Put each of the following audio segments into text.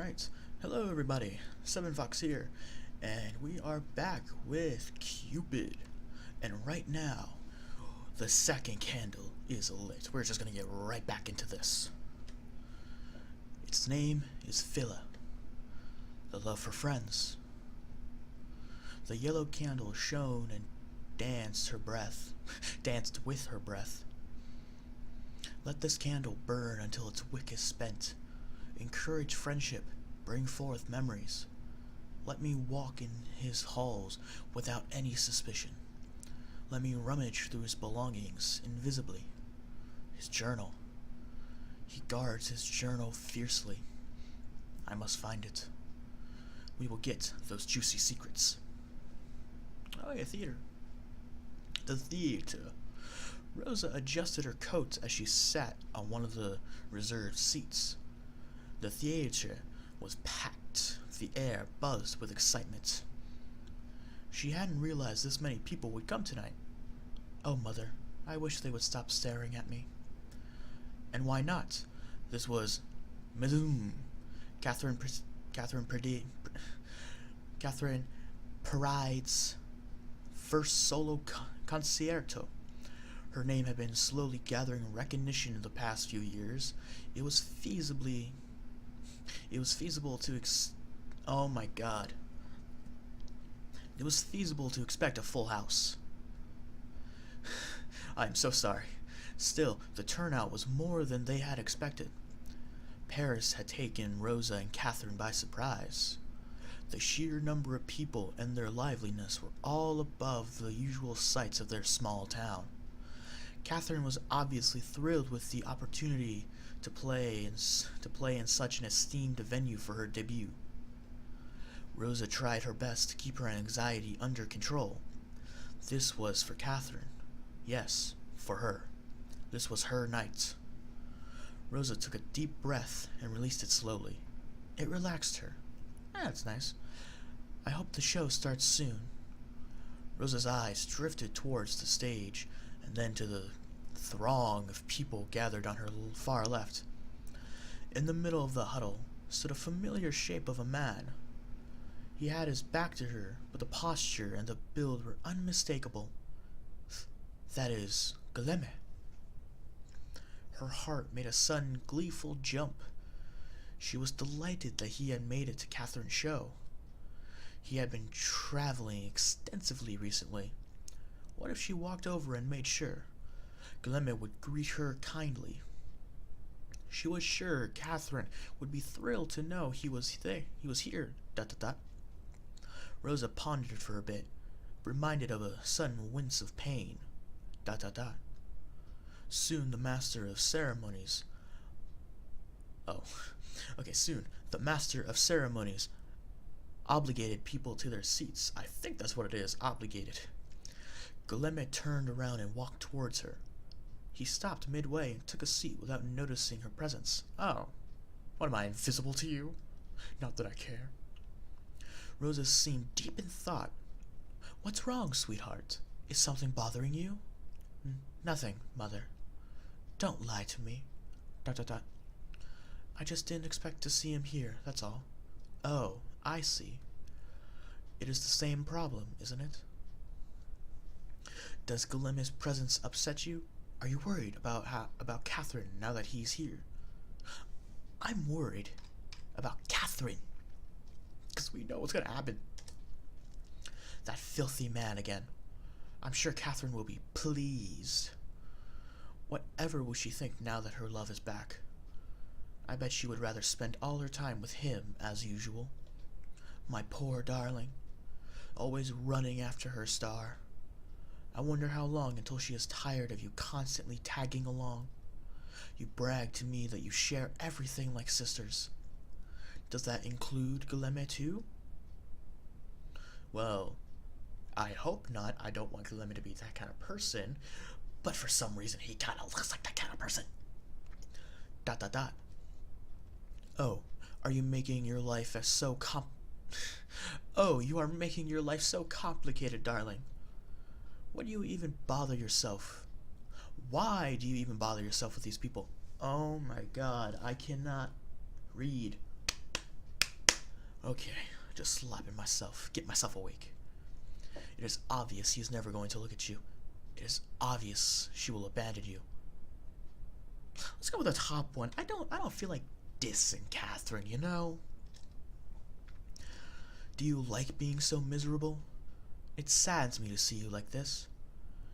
Alright, hello everybody, 7Fox here, and we are back with Cupid. And right now, the second candle is lit. We're just gonna get right back into this. Its name is Phila, the love for friends. The yellow candle shone and danced with her breath. Let this candle burn until its wick is spent. Encourage friendship, bring forth memories. Let me walk in his halls without any suspicion. Let me rummage through his belongings invisibly. His journal. He guards his journal fiercely. I must find it. We will get those juicy secrets. Oh yeah, theater. The theater. Rosa adjusted her coat as she sat on one of the reserved seats. The theatre was packed. The air buzzed with excitement. She hadn't realized this many people would come tonight. Oh, Mother, I wish they would stop staring at me. And why not? This was Madame Catherine Parade's first solo concerto. Her name had been slowly gathering recognition in the past few years. It was feasible to oh my god. It was feasible to expect a full house. I am so sorry. Still, the turnout was more than they had expected. Paris had taken Rosa and Catherine by surprise. The sheer number of people and their liveliness were all above the usual sights of their small town. Catherine was obviously thrilled with the opportunity to play in such an esteemed venue for her debut. Rosa tried her best to keep her anxiety under control. This was for Catherine. Yes, for her. This was her night. Rosa took a deep breath and released it slowly. It relaxed her. That's nice. I hope the show starts soon. Rosa's eyes drifted towards the stage and then to the throng of people gathered on her far left. In the middle of the huddle stood a familiar shape of a man. He had his back to her, but the posture and the build were unmistakable. That is Guilleme. Her heart made a sudden gleeful jump. She was delighted that he had made it to Catherine's show. He had been traveling extensively recently. What if she walked over and made sure? Guilleme would greet her kindly. She was sure Catherine would be thrilled to know he was there. He was here. ... Rosa pondered for a bit, reminded of a sudden wince of pain. ... Soon the master of ceremonies. Soon the master of ceremonies obligated people to their seats. I think that's what it is, obligated. Guilleme turned around and walked towards her. He stopped midway and took a seat without noticing her presence. Oh, what am I, invisible to you? Not that I care. Rosa seemed deep in thought. What's wrong, sweetheart? Is something bothering you? Nothing, Mother. Don't lie to me. ... I just didn't expect to see him here, that's all. Oh, I see. It is the same problem, isn't it? Does Guilleme's presence upset you? Are you worried about Catherine now that he's here? I'm worried about Catherine, because we know what's going to happen. That filthy man again. I'm sure Catherine will be pleased. Whatever will she think now that her love is back? I bet she would rather spend all her time with him as usual. My poor darling, always running after her star. I wonder how long until she is tired of you constantly tagging along. You brag to me that you share everything like sisters. Does that include Guilleme too? Well, I hope not. I don't want Guilleme to be that kind of person, but for some reason he kind of looks like that kind of person. ... Oh, are you making your life Oh, you are making your life so complicated, darling. Why do you even bother yourself? Why do you even bother yourself with these people? Oh my god, I cannot read. Okay, just slapping myself. Get myself awake. It is obvious he is never going to look at you. It is obvious she will abandon you. Let's go with the top one. I don't feel like dissing Catherine, you know? Do you like being so miserable? It saddens me to see you like this.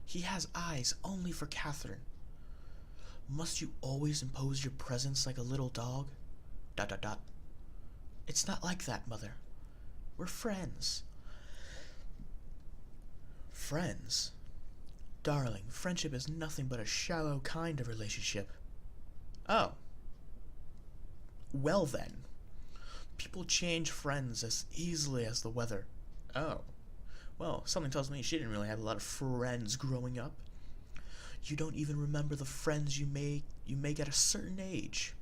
He has eyes only for Catherine. Must you always impose your presence like a little dog? ... It's not like that, Mother. We're friends. Friends? Darling, friendship is nothing but a shallow kind of relationship. Oh. Well then. People change friends as easily as the weather. Oh. Well, something tells me she didn't really have a lot of friends growing up. You don't even remember the friends you make at a certain age.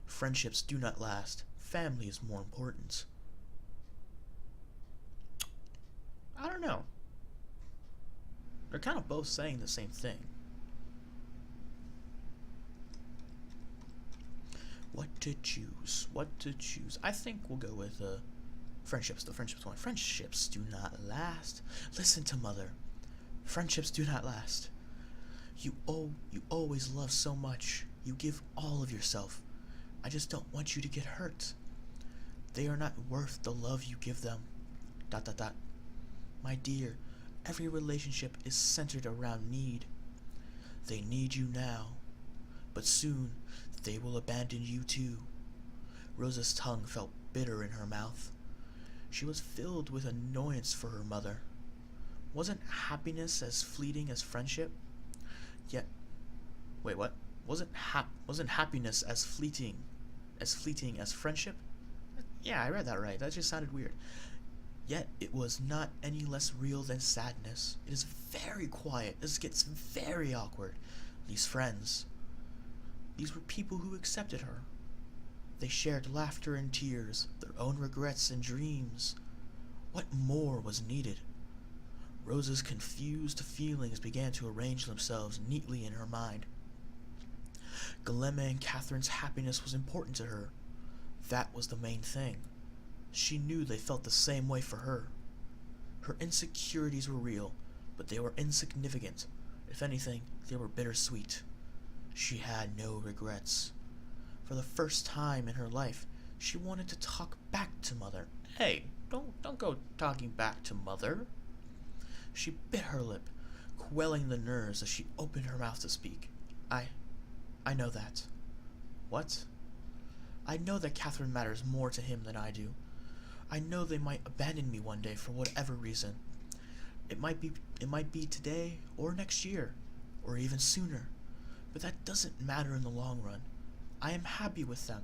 Friendships do not last. Family is more important. I don't know. They're kind of both saying the same thing. What to choose? What to choose? I think we'll go with friendships. The friendships one. Friendships do not last. Listen to Mother. Friendships do not last. You always love so much. You give all of yourself. I just don't want you to get hurt. They are not worth the love you give them. ... My dear, every relationship is centered around need. They need you now, but soon they will abandon you too. Rosa's tongue felt bitter in her mouth. She was filled with annoyance for her mother. Wasn't happiness as fleeting as friendship? Yet, wait, what? Wasn't happiness as fleeting as friendship? Yeah, I read that right. That just sounded weird. Yet it was not any less real than sadness. It is very quiet. This gets very awkward. These friends. These were people who accepted her. They shared laughter and tears, their own regrets and dreams. What more was needed? Rosa's confused feelings began to arrange themselves neatly in her mind. Guilleme and Catherine's happiness was important to her. That was the main thing. She knew they felt the same way for her. Her insecurities were real, but they were insignificant. If anything, they were bittersweet. She had no regrets. For the first time in her life, she wanted to talk back to Mother. Hey, don't go talking back to Mother. She bit her lip, quelling the nerves as she opened her mouth to speak. I know that. What? I know that Catherine matters more to him than I do. I know they might abandon me one day for whatever reason. It might be today or next year, or even sooner. But that doesn't matter in the long run. I am happy with them.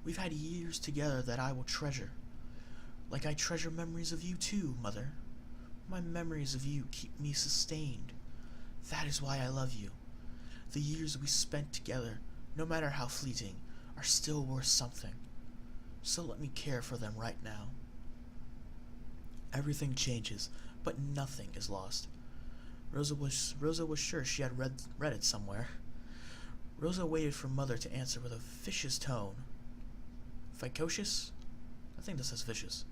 We've had years together that I will treasure. Like I treasure memories of you too, Mother. My memories of you keep me sustained. That is why I love you. The years we spent together, no matter how fleeting, are still worth something. So let me care for them right now. Everything changes, but nothing is lost. Rosa was sure she had read it somewhere. Rosa waited for Mother to answer with a vicious tone. Vicocious? I think this says vicious.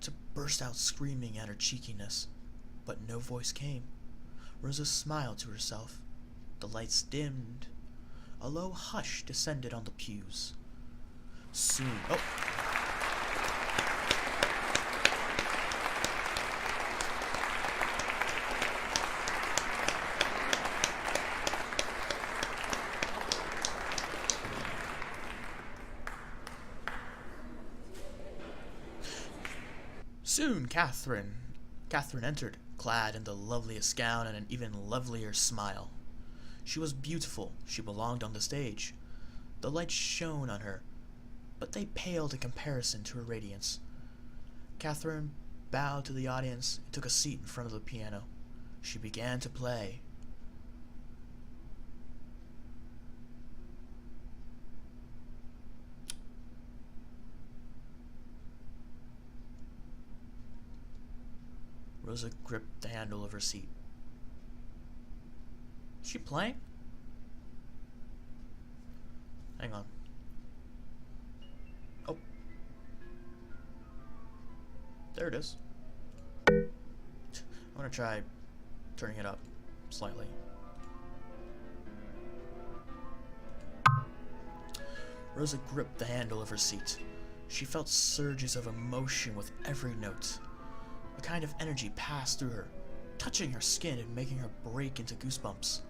To burst out screaming at her cheekiness. But no voice came. Rosa smiled to herself. The lights dimmed. A low hush descended on the pews. Soon... Oh! Soon Catherine entered, clad in the loveliest gown and an even lovelier smile. She was beautiful. She belonged on the stage. The lights shone on her, but they paled in comparison to her radiance. Catherine bowed to the audience and took a seat in front of the piano. She began to play. Rosa gripped the handle of her seat. Is she playing? Hang on. Oh. There it is. I'm gonna try turning it up slightly. Rosa gripped the handle of her seat. She felt surges of emotion with every note. A kind of energy passed through her, touching her skin and making her break into goosebumps.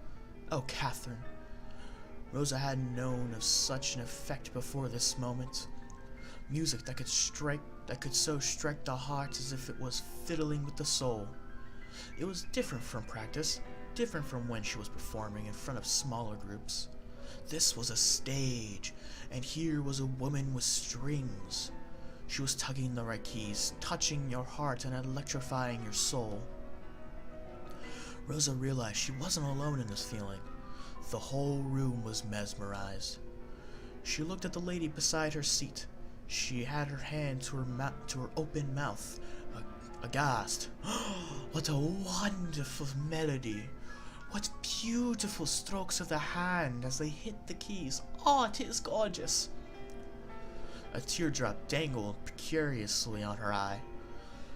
Oh, Catherine. Rosa hadn't known of such an effect before this moment. Music that could so strike the heart as if it was fiddling with the soul. It was different from practice, different from when she was performing in front of smaller groups. This was a stage, and here was a woman with strings. She was tugging the right keys, touching your heart and electrifying your soul. Rosa realized she wasn't alone in this feeling. The whole room was mesmerized. She looked at the lady beside her seat. She had her hand to her open mouth, aghast. What a wonderful melody! What beautiful strokes of the hand as they hit the keys! Oh, it is gorgeous! A teardrop dangled precariously on her eye.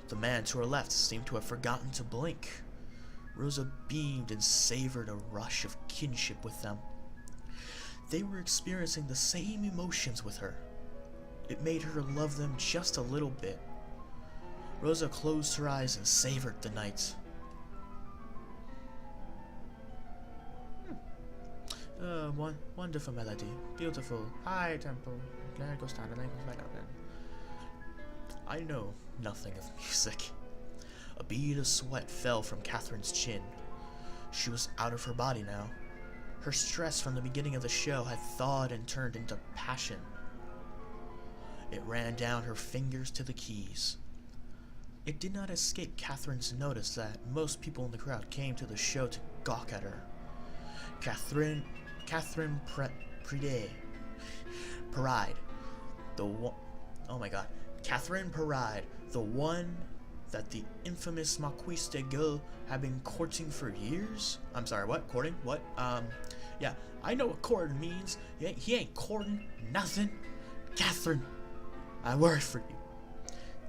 The man to her left seemed to have forgotten to blink. Rosa beamed and savored a rush of kinship with them. They were experiencing the same emotions with her. It made her love them just a little bit. Rosa closed her eyes and savored the night. Wonderful melody. Beautiful. High tempo. Then it goes down and then it goes back up again. I know nothing of music. A bead of sweat fell from Catherine's chin. She was out of her body now. Her stress from the beginning of the show had thawed and turned into passion. It ran down her fingers to the keys. It did not escape Catherine's notice that most people in the crowd came to the show to gawk at her. Catherine Paride, the one, oh my god, Catherine Paride, the one that the infamous Marquise de Gueux had been courting for years? I'm sorry, what? Courting? What? Yeah, I know what courting means. He ain't courting nothing. Catherine, I worry for you.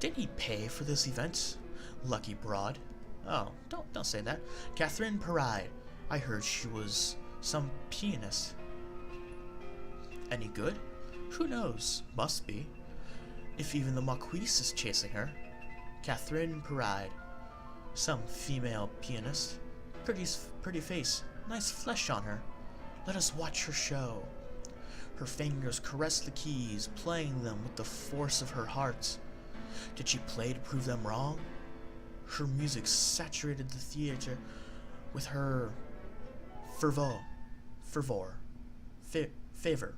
Didn't he pay for this event? Lucky broad. Oh, don't say that. Catherine Paride. I heard she was some pianist. Any good? Who knows? Must be. If even the Marquise is chasing her. Catherine Paride. Some female pianist. Pretty face. Nice flesh on her. Let us watch her show. Her fingers caressed the keys, playing them with the force of her heart. Did she play to prove them wrong? Her music saturated the theater with her favor.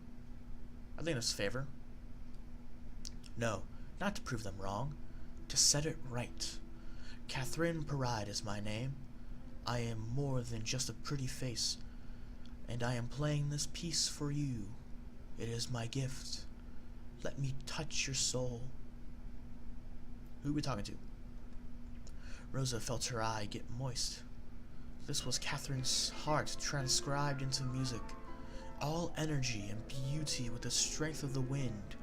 I think it's favor. No, not to prove them wrong. To set it right. Catherine Paride is my name. I am more than just a pretty face, and I am playing this piece for you. It is my gift. Let me touch your soul. Who are we talking to? Rosa felt her eye get moist. This was Catherine's heart transcribed into music. All energy and beauty with the strength of the wind.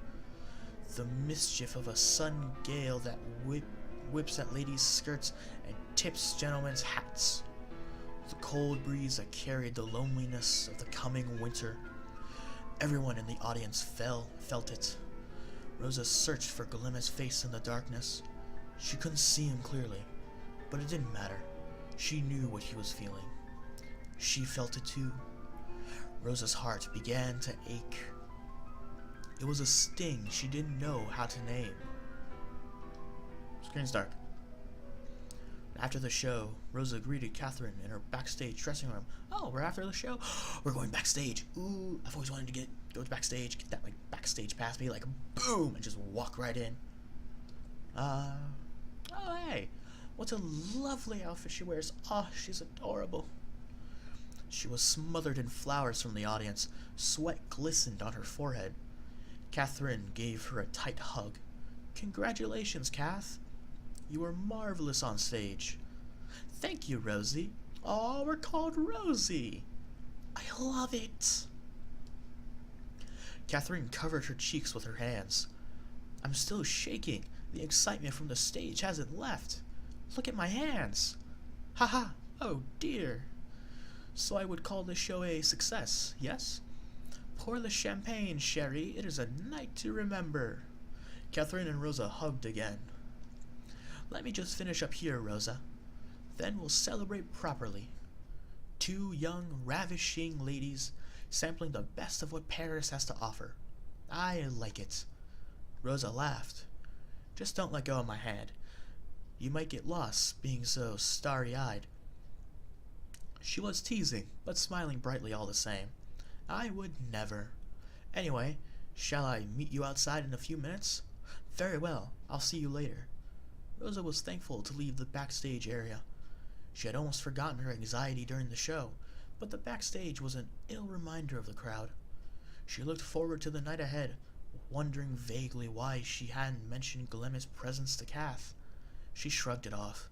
The mischief of a sudden gale that whips at ladies' skirts and tips gentlemen's hats. The cold breeze that carried the loneliness of the coming winter. Everyone in the audience felt it. Rosa searched for Guilleme's face in the darkness. She couldn't see him clearly, but it didn't matter. She knew what he was feeling. She felt it too. Rosa's heart began to ache. It was a sting she didn't know how to name. Screen's dark. After the show, Rosa greeted Catherine in her backstage dressing room. Oh, we're after the show? We're going backstage. Ooh, I've always wanted to go to backstage, get that backstage pass, be like boom, and just walk right in. Oh hey, what a lovely outfit she wears. Oh, she's adorable. She was smothered in flowers from the audience. Sweat glistened on her forehead. Catherine gave her a tight hug. Congratulations, Kath. You were marvelous on stage. Thank you, Rosie. Oh, we're called Rosie. I love it. Catherine covered her cheeks with her hands. I'm still shaking. The excitement from the stage hasn't left. Look at my hands. Haha, oh dear. So I would call this show a success, yes? Pour the champagne, Sherry. It is a night to remember. Catherine and Rosa hugged again. Let me just finish up here, Rosa. Then we'll celebrate properly. Two young, ravishing ladies sampling the best of what Paris has to offer. I like it. Rosa laughed. Just don't let go of my hand. You might get lost, being so starry-eyed. She was teasing, but smiling brightly all the same. I would never. Anyway, shall I meet you outside in a few minutes? Very well, I'll see you later. Rosa was thankful to leave the backstage area. She had almost forgotten her anxiety during the show, but the backstage was an ill reminder of the crowd. She looked forward to the night ahead, wondering vaguely why she hadn't mentioned Guilleme's presence to Kath. She shrugged it off.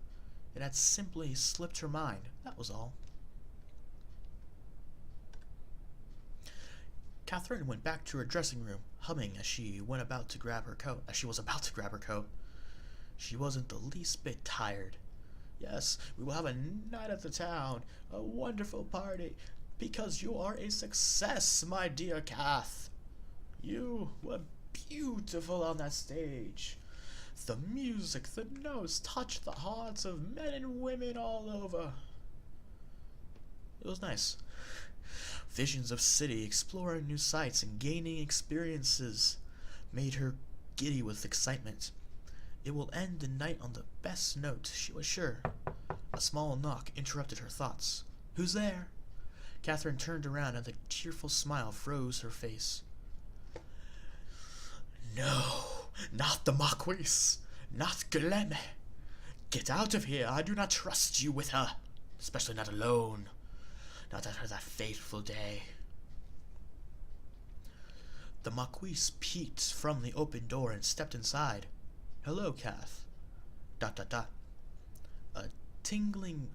It had simply slipped her mind, that was all. Catherine went back to her dressing room, humming as she was about to grab her coat. She wasn't the least bit tired. Yes, we will have a night at the town, a wonderful party, because you are a success, my dear Kath. You were beautiful on that stage. The music, the notes touched the hearts of men and women all over. It was nice. Visions of city, exploring new sights, and gaining experiences made her giddy with excitement. It will end the night on the best note, she was sure. A small knock interrupted her thoughts. Who's there? Catherine turned around and the cheerful smile froze her face. No, not the Marquise, not Guilleme. Get out of here, I do not trust you with her, especially not alone. Not after that fateful day. The Marquise peeked from the open door and stepped inside. Hello, Kath. ... A tingling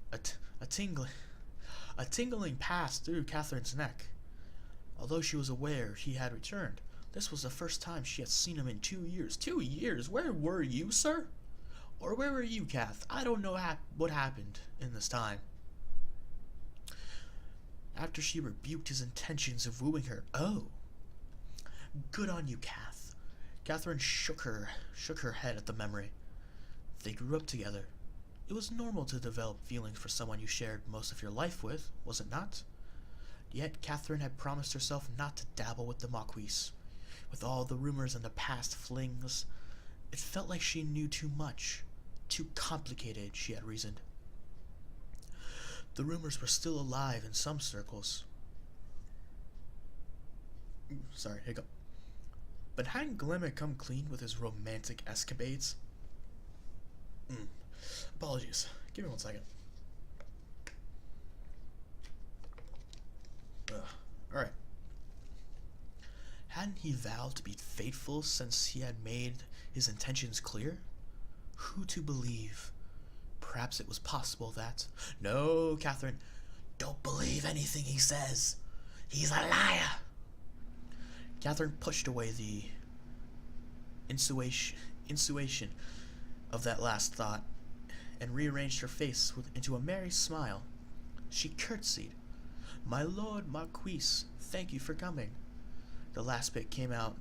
passed through Catherine's neck. Although she was aware he had returned, this was the first time she had seen him in 2 years. 2 years? Where were you, sir? Or where were you, Kath? I don't know what happened in this time. After she rebuked his intentions of wooing her. Oh. Good on you, Kath. Catherine shook her head at the memory. They grew up together. It was normal to develop feelings for someone you shared most of your life with, was it not? Yet Catherine had promised herself not to dabble with the Marquise. With all the rumors and the past flings, it felt like she knew too much. Too complicated, she had reasoned. The rumors were still alive in some circles. Sorry, hiccup. But hadn't Guilleme come clean with his romantic escapades? Apologies. Give me 1 second. Alright. Hadn't he vowed to be faithful since he had made his intentions clear? Who to believe? Perhaps it was possible that... No, Catherine, don't believe anything he says. He's a liar. Catherine pushed away the insinuation of that last thought and rearranged her face into a merry smile. She curtsied. My lord Marquise, thank you for coming. The last bit came out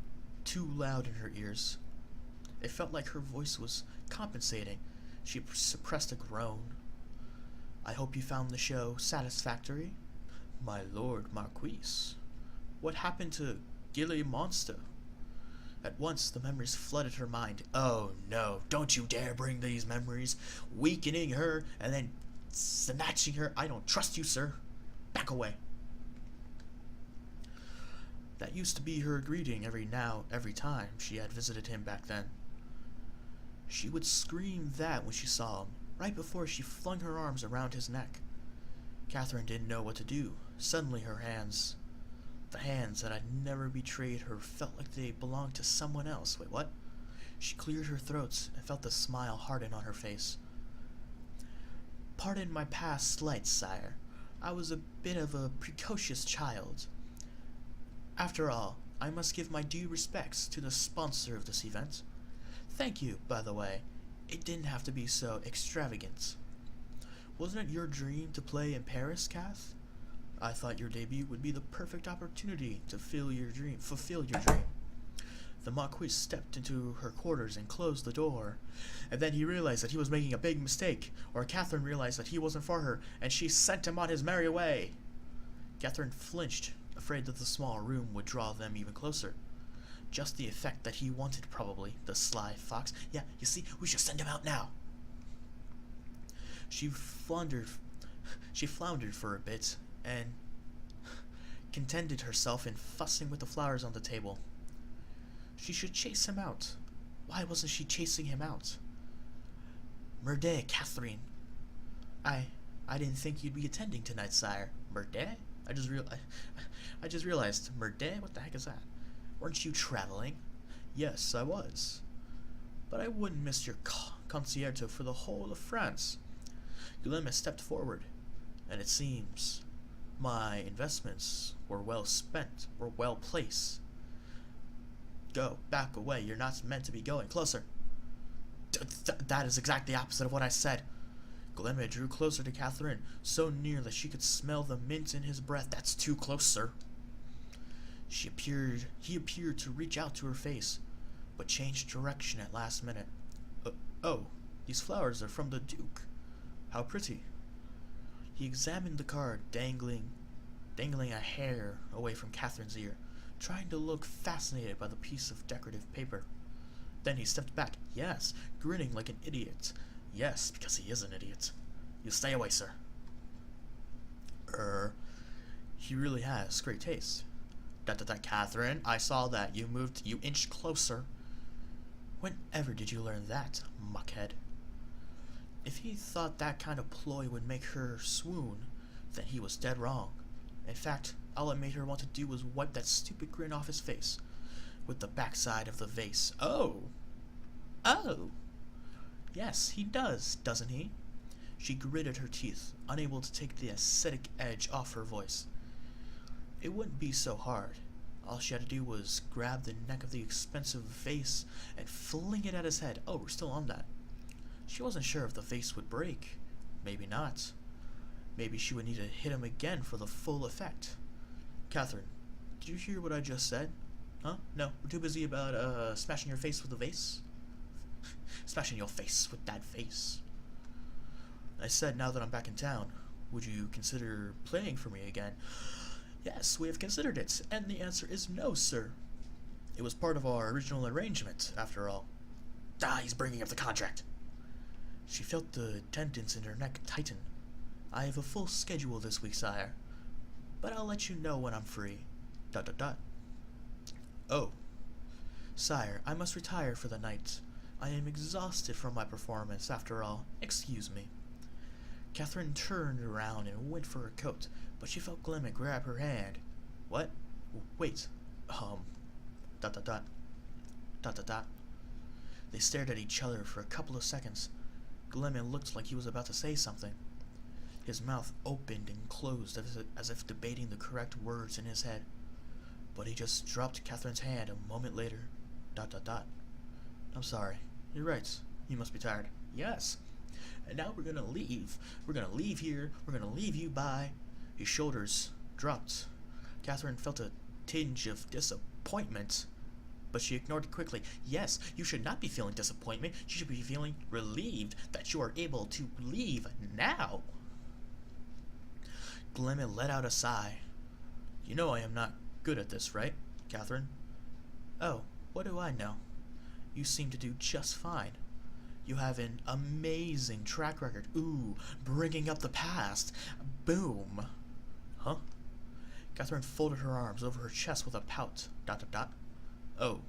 too loud in her ears. It felt like her voice was compensating. She suppressed a groan. I hope you found the show satisfactory. My lord Marquise. What happened to Guilleme Monster? At once the memories flooded her mind. Oh no, don't you dare bring these memories, weakening her and then snatching her. I don't trust you, sir. Back away. That used to be her greeting every time she had visited him back then. She would scream that when she saw him, right before she flung her arms around his neck. Catherine didn't know what to do. Suddenly her hands, the hands that had never betrayed her, felt like they belonged to someone else. Wait, what? She cleared her throat and felt the smile harden on her face. Pardon my past slights, sire. I was a bit of a precocious child. After all, I must give my due respects to the sponsor of this event. Thank you, by the way. It didn't have to be so extravagant. Wasn't it your dream to play in Paris, Kath? I thought your debut would be the perfect opportunity to fulfill your dream. The Marquis stepped into her quarters and closed the door. And then he realized that he was making a big mistake, or Catherine realized that he wasn't for her, and she sent him on his merry way. Catherine flinched, afraid that the small room would draw them even closer. Just the effect that he wanted, probably, the sly fox. Yeah, you see, we should send him out now. She floundered for a bit, and contented herself in fussing with the flowers on the table. She should chase him out. Why wasn't she chasing him out? Merde, Catherine. I didn't think you'd be attending tonight, sire. Merde? I just realized. Merde? What the heck is that? Weren't you traveling? Yes, I was. But I wouldn't miss your concerto for the whole of France. Guilleme stepped forward, and it seems my investments were well spent, or well placed. Go, back away, you're not meant to be going. Closer. That is exactly the opposite of what I said. Guilleme drew closer to Catherine, so near that she could smell the mint in his breath. That's too close, sir. He appeared to reach out to her face, but changed direction at last minute. Oh, these flowers are from the Duke. How pretty. He examined the card, dangling a hair away from Catherine's ear, trying to look fascinated by the piece of decorative paper. Then he stepped back, yes, grinning like an idiot. Yes, because he is an idiot. You stay away, sir. He really has great taste. Catherine, I saw that. You inched closer. Whenever did you learn that, muckhead? If he thought that kind of ploy would make her swoon, then he was dead wrong. In fact, all it made her want to do was wipe that stupid grin off his face with the backside of the vase. Oh! Yes, he does, doesn't he? She gritted her teeth, unable to take the ascetic edge off her voice. It wouldn't be so hard. All she had to do was grab the neck of the expensive vase and fling it at his head. Oh, we're still on that. She wasn't sure if the vase would break. Maybe not. Maybe she would need to hit him again for the full effect. Catherine, did you hear what I just said? Huh? No, we're too busy about smashing your face with the vase. Smashing your face with that vase. I said, now that I'm back in town, would you consider playing for me again? Yes, we have considered it, and the answer is no, sir. It was part of our original arrangement, after all. He's bringing up the contract. She felt the tendons in her neck tighten. I have a full schedule this week, sire, but I'll let you know when I'm free. ... Oh. Sire, I must retire for the night. I am exhausted from my performance, after all. Excuse me. Catherine turned around and went for her coat, but she felt Guilleme grab her hand. What? Wait. ... They stared at each other for a couple of seconds. Guilleme looked like he was about to say something. His mouth opened and closed as if debating the correct words in his head. But he just dropped Catherine's hand a moment later. ... I'm sorry. You're right. You must be tired. Yes. And now we're gonna leave. We're gonna leave here. We're gonna leave you by... His shoulders dropped. Catherine felt a tinge of disappointment, but she ignored it quickly. Yes, you should not be feeling disappointment. You should be feeling relieved that you are able to leave now. Guilleme let out a sigh. You know I am not good at this, right, Catherine? Oh, what do I know? You seem to do just fine. You have an amazing track record. Ooh, bringing up the past. Boom. Huh? Catherine folded her arms over her chest with a pout. ... Oh,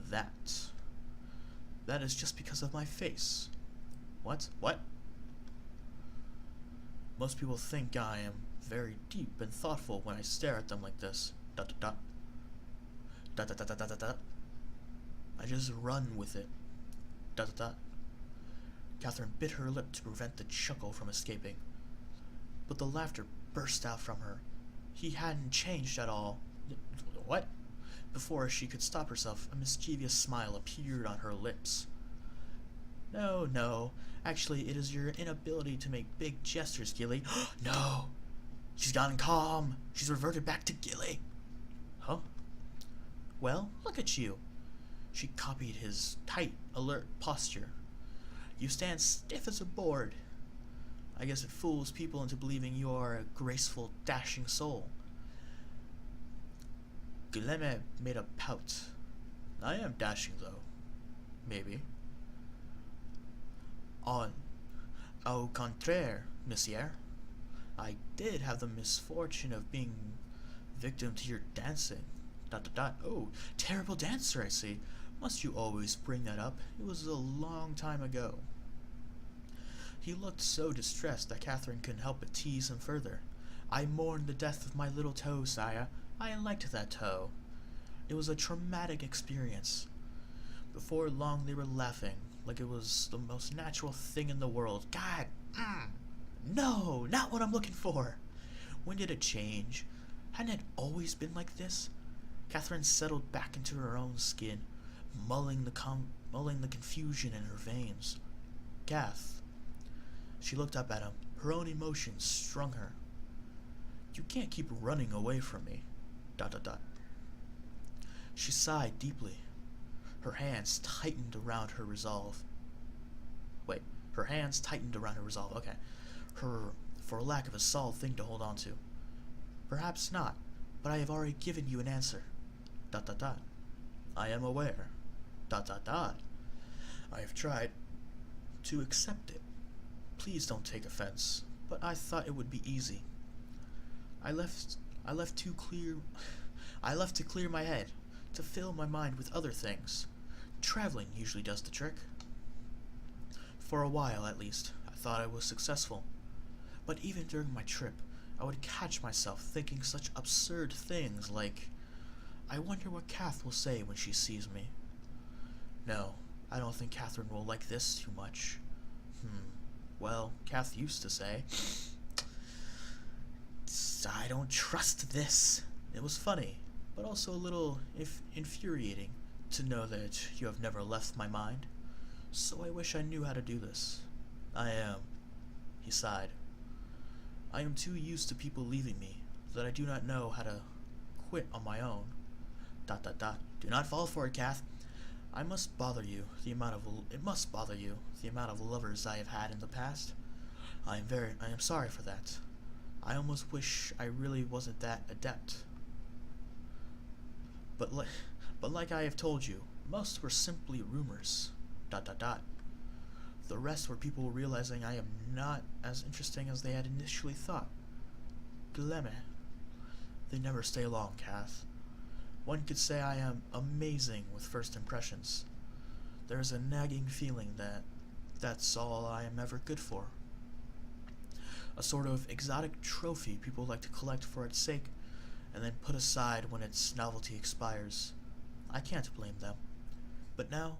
that. That is just because of my face. What? What? Most people think I am very deep and thoughtful when I stare at them like this. ... I just run with it. ... Catherine bit her lip to prevent the chuckle from escaping. But the laughter burst out from her. He hadn't changed at all. What? Before she could stop herself, a mischievous smile appeared on her lips. No, no. Actually, it is your inability to make big gestures, Gilly. No! She's gotten calm. She's reverted back to Gilly. Huh? Well, look at you. She copied his tight, alert posture. You stand stiff as a board. I guess it fools people into believing you are a graceful, dashing soul. Guilleme made a pout. I am dashing, though. Maybe. Au contraire, monsieur. I did have the misfortune of being victim to your dancing. ... Oh, terrible dancer, I see. Must you always bring that up? It was a long time ago. He looked so distressed that Catherine couldn't help but tease him further. I mourned the death of my little toe, sire. I liked that toe. It was a traumatic experience. Before long they were laughing, like it was the most natural thing in the world. God! No! Not what I'm looking for! When did it change? Hadn't it always been like this? Catherine settled back into her own skin, mulling the confusion in her veins. Cath. She looked up at him. Her own emotions strung her. You can't keep running away from me. ... She sighed deeply. Her hands tightened around her resolve. Her hands tightened around her resolve. Okay. For lack of a solid thing to hold on to. Perhaps not, but I have already given you an answer. ... I am aware. ... I have tried to accept it. Please don't take offense, but I thought it would be easy. I left to clear my head, to fill my mind with other things. Traveling usually does the trick. For a while, at least, I thought I was successful. But even during my trip, I would catch myself thinking such absurd things like, I wonder what Kath will say when she sees me. No, I don't think Catherine will like this too much. Well, Kath used to say, I don't trust this. It was funny, but also a little infuriating to know that you have never left my mind. So I wish I knew how to do this. I am. He sighed. I am too used to people leaving me that I do not know how to quit on my own. ... Do not fall for it, Kath. It must bother you the amount of lovers I have had in the past. I am sorry for that. I almost wish I really wasn't that adept. But like I have told you, most were simply rumors. ... The rest were people realizing I am not as interesting as they had initially thought. Guilleme. They never stay long, Kath. One could say I am amazing with first impressions. There is a nagging feeling that that's all I am ever good for. A sort of exotic trophy people like to collect for its sake, and then put aside when its novelty expires. I can't blame them. But now,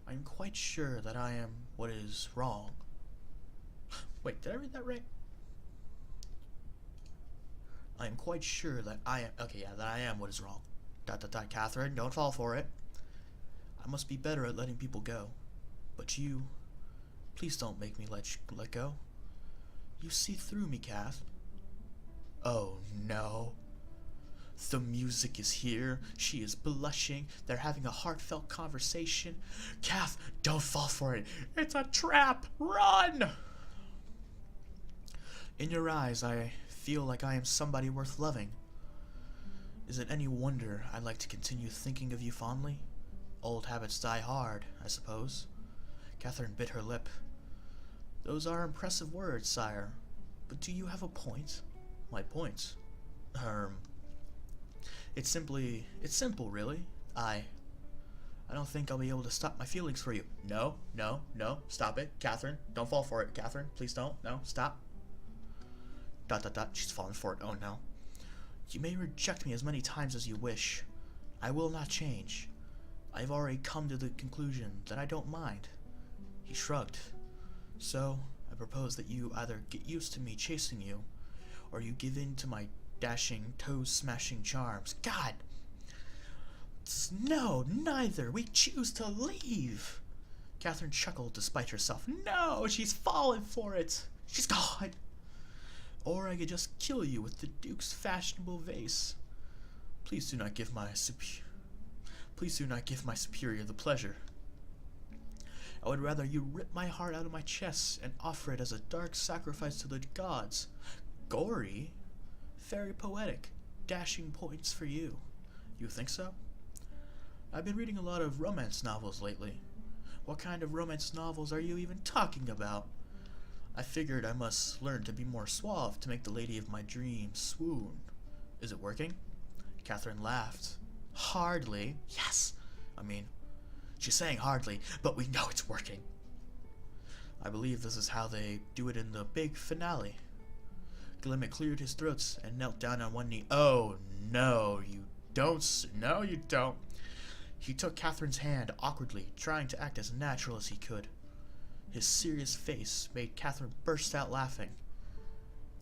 I am quite sure that I am what is wrong. Wait, did I read that right? I am quite sure that I am... Okay, yeah, that I am what is wrong. ... Catherine, don't fall for it. I must be better at letting people go. But you... Please don't make me let go. You see through me, Kath. Oh, no. The music is here. She is blushing. They're having a heartfelt conversation. Kath, don't fall for it. It's a trap. Run! In your eyes, I feel like I am somebody worth loving. Is it any wonder I like to continue thinking of you fondly? Old habits die hard, I suppose. Catherine bit her lip. Those are impressive words, sire. But do you have a point? My point? It's simple, really. I don't think I'll be able to stop my feelings for you. No, stop it. Catherine, don't fall for it. Catherine, please don't. No, stop. ... She's fallen for it. Oh, no. You may reject me as many times as you wish. I will not change. I've already come to the conclusion that I don't mind. He shrugged. So, I propose that you either get used to me chasing you, or you give in to my dashing, toe-smashing charms. God! No, neither. We choose to leave. Catherine chuckled despite herself. No, she's fallen for it. She's gone. Or I could just kill you with the Duke's fashionable vase. Please do not give my superior the pleasure. I would rather you rip my heart out of my chest and offer it as a dark sacrifice to the gods. Gory? Very poetic. Dashing points for you. You think so? I've been reading a lot of romance novels lately. What kind of romance novels are you even talking about? I figured I must learn to be more suave to make the lady of my dreams swoon. Is it working? Catherine laughed. Hardly. Yes. She's saying hardly, but we know it's working. I believe this is how they do it in the big finale. Guilleme cleared his throat and knelt down on one knee. Oh, no, you don't. No, you don't. He took Catherine's hand awkwardly, trying to act as natural as he could. His serious face made Catherine burst out laughing.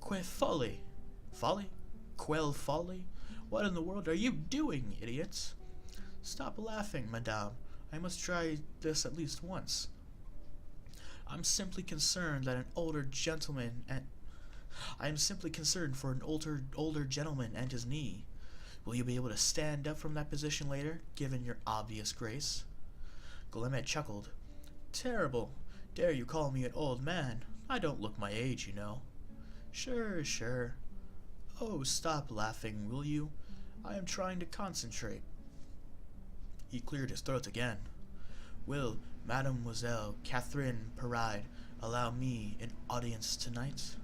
Que folly? Folly? Quelle folly? What in the world are you doing, idiots? Stop laughing, madame. I must try this at least once. I'm simply concerned that an older gentleman and I am simply concerned for an older gentleman and his knee. Will you be able to stand up from that position later, given your obvious grace? Guilleme chuckled. Terrible. Dare you call me an old man? I don't look my age, you know. Sure, sure. Oh, stop laughing, will you? I am trying to concentrate. He cleared his throat again. Will Mademoiselle Catherine Paride allow me an audience tonight?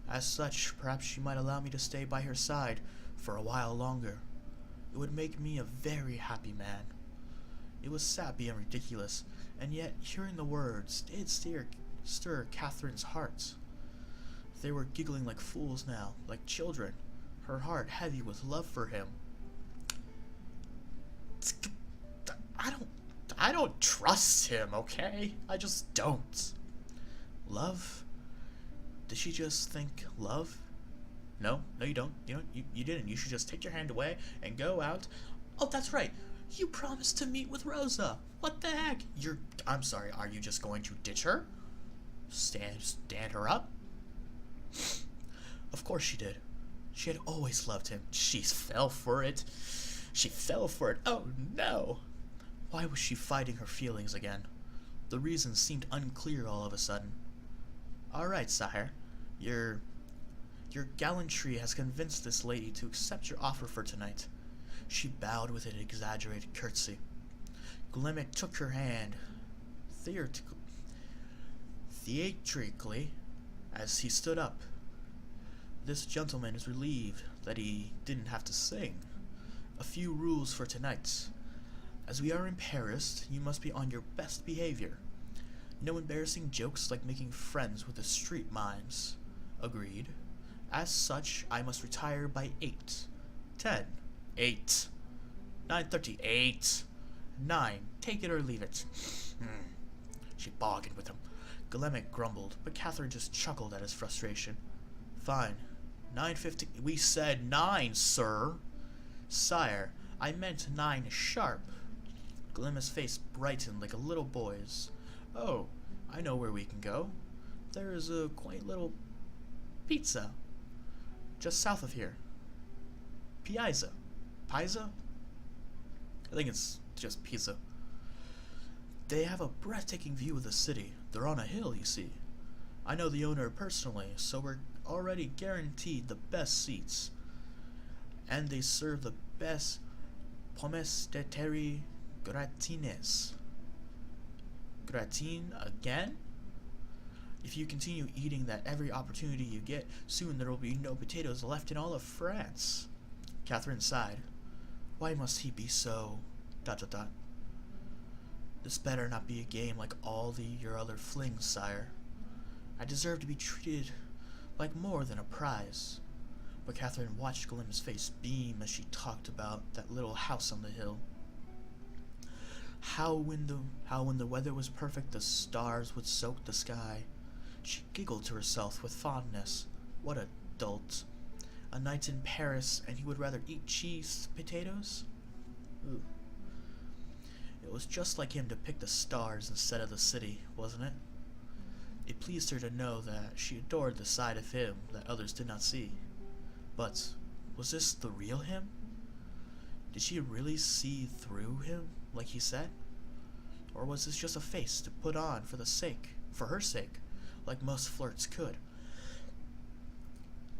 As such, perhaps she might allow me to stay by her side for a while longer. It would make me a very happy man. It was sappy and ridiculous, and yet hearing the words did stir Catherine's heart. They were giggling like fools now, like children, her heart heavy with love for him. I don't trust him, okay? I just don't. Love? Did she just think love? No, you don't. You didn't. You should just take your hand away and go out. Oh, that's right. You promised to meet with Rosa. What the heck? I'm sorry, are you just going to ditch her? Stand her up? Of course she did. She had always loved him. She fell for it. Oh no! Why was she fighting her feelings again? The reason seemed unclear all of a sudden. All right, sire. Your gallantry has convinced this lady to accept your offer for tonight. She bowed with an exaggerated curtsy. Guilleme took her hand theatrically as he stood up. This gentleman is relieved that he didn't have to sing. A few rules for tonight. As we are in Paris, you must be on your best behavior. No embarrassing jokes like making friends with the street mimes. Agreed. As such, I must retire by 8. 10. 8. 9:30. 8. 9. Take it or leave it. She bargained with him. Guilleme grumbled, but Catherine just chuckled at his frustration. Fine. 9:50. We said 9, sir. Sire, I meant 9 sharp. Guilleme's face brightened like a little boy's. Oh, I know where we can go. There is a quaint little pizza just south of here. Pisa? I think it's just pizza. They have a breathtaking view of the city. They're on a hill, you see. I know the owner personally, so we're already guaranteed the best seats. And they serve the best pommes de terre gratines. Gratine again? If you continue eating that every opportunity you get, soon there will be no potatoes left in all of France. Catherine sighed. Why must he be so... ... This better not be a game like all your other flings, sire. I deserve to be treated like more than a prize. But Catherine watched Guilleme's face beam as she talked about that little house on the hill. How when the weather was perfect, the stars would soak the sky. She giggled to herself with fondness. What a dolt. A night in Paris, and he would rather eat cheese potatoes? Ooh. was just like him to pick the stars instead of the city, wasn't it? It pleased her to know that she adored the side of him that others did not see. But was this the real him? Did she really see through him, like he said? Or was this just a face to put on for her sake, like most flirts could?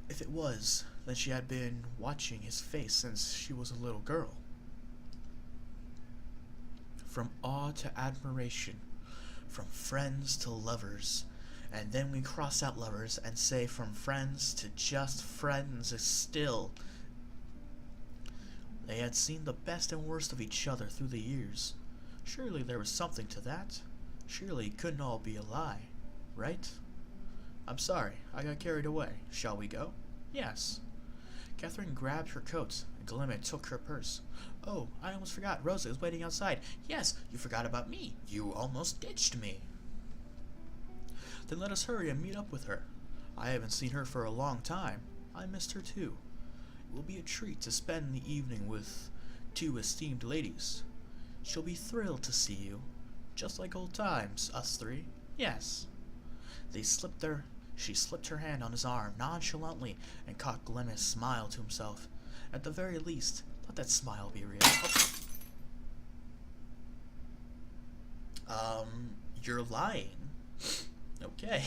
If it was, then she had been watching his face since she was a little girl. From awe to admiration, from friends to lovers, and then we cross out lovers and say from friends to just friends still. They had seen the best and worst of each other through the years. Surely there was something to that. Surely it couldn't all be a lie, right? I'm sorry, I got carried away. Shall we go? Yes. Catherine grabbed her coat, and Guilleme took her purse. Oh, I almost forgot. Rosa is waiting outside. Yes, you forgot about me. You almost ditched me. Then let us hurry and meet up with her. I haven't seen her for a long time. I missed her too. It will be a treat to spend the evening with two esteemed ladies. She'll be thrilled to see you. Just like old times, us three. Yes. She slipped her hand on his arm nonchalantly and caught Guilleme's smile to himself. At the very least, let that smile be real. You're lying. Okay.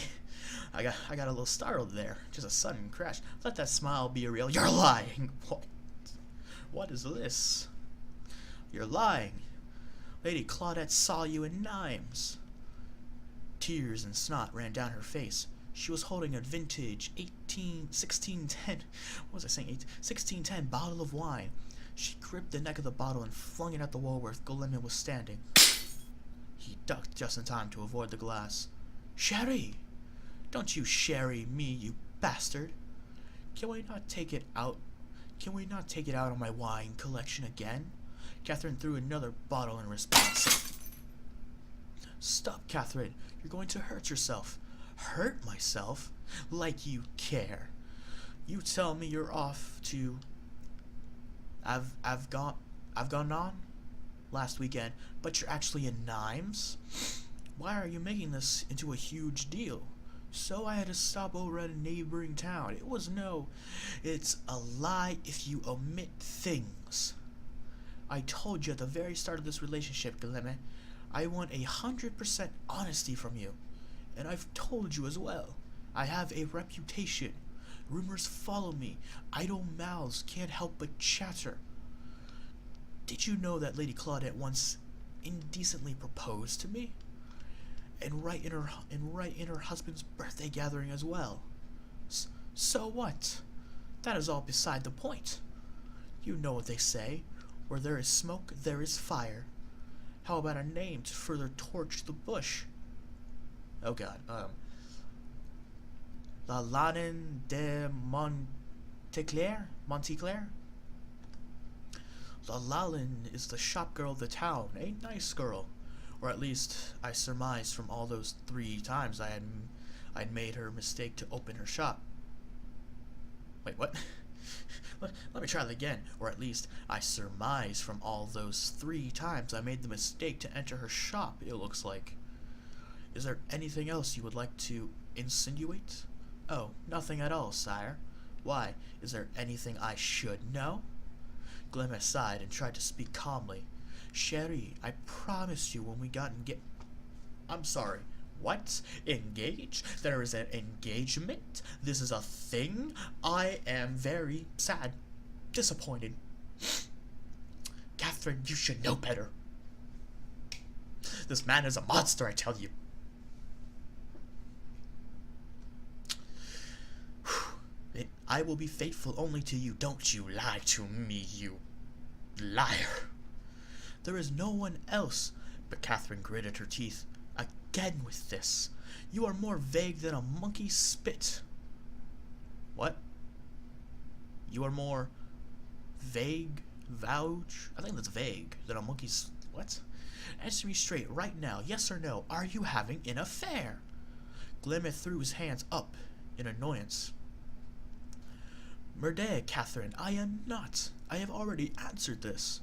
I got a little startled there. Just a sudden crash. Let that smile be real. You're lying. What is this? You're lying. Lady Claudette saw you in Nimes. Tears and snot ran down her face. She was holding a vintage 1610 bottle of wine. She gripped the neck of the bottle and flung it at the wall where Guilleme was standing. He ducked just in time to avoid the glass. Sherry! Don't you sherry me, you bastard! Can we not take it out on my wine collection again? Catherine threw another bottle in response. Stop, Catherine. You're going to hurt yourself. Hurt myself? Like you care. You tell me you're off to I've gone on last weekend, but you're actually in Nimes? Why are you making this into a huge deal? So I had to stop over at a neighboring town. It's a lie if you omit things. I told you at the very start of this relationship, Guilleme, I want 100% honesty from you. And I've told you as well. I have a reputation. Rumors follow me. Idle mouths can't help but chatter. Did you know that Lady Claudette once indecently proposed to me? And right in her husband's birthday gathering as well. So what? That is all beside the point. You know what they say. Where there is smoke, there is fire. How about a name to further torch the bush? Oh god, La Lanin de Monteclair? La Lalin is the shop girl of the town, a nice girl. Or at least, I surmised from all those 3 times I'd made her mistake to open her shop. Wait, what? Let me try that again. Or at least, I surmised from all those 3 times I made the mistake to enter her shop, it looks like. Is there anything else you would like to insinuate? Oh, nothing at all, sire. Why, is there anything I should know? Guilleme sighed and tried to speak calmly. Chérie, I promised you when we got I'm sorry, what? Engaged? There is an engagement? This is a thing? I am very sad. Disappointed. Catherine, you should know better. This man is a monster, I tell you. I will be faithful only to you. Don't you lie to me, you liar. There is no one else. But Catherine gritted her teeth. Again with this. You are more vague than a monkey's spit. What? You are more vague? Vouch? I think that's vague than a monkey's... What? Answer me straight right now. Yes or no. Are you having an affair? Guilleme threw his hands up in annoyance. Merde, Catherine, I am not. I have already answered this.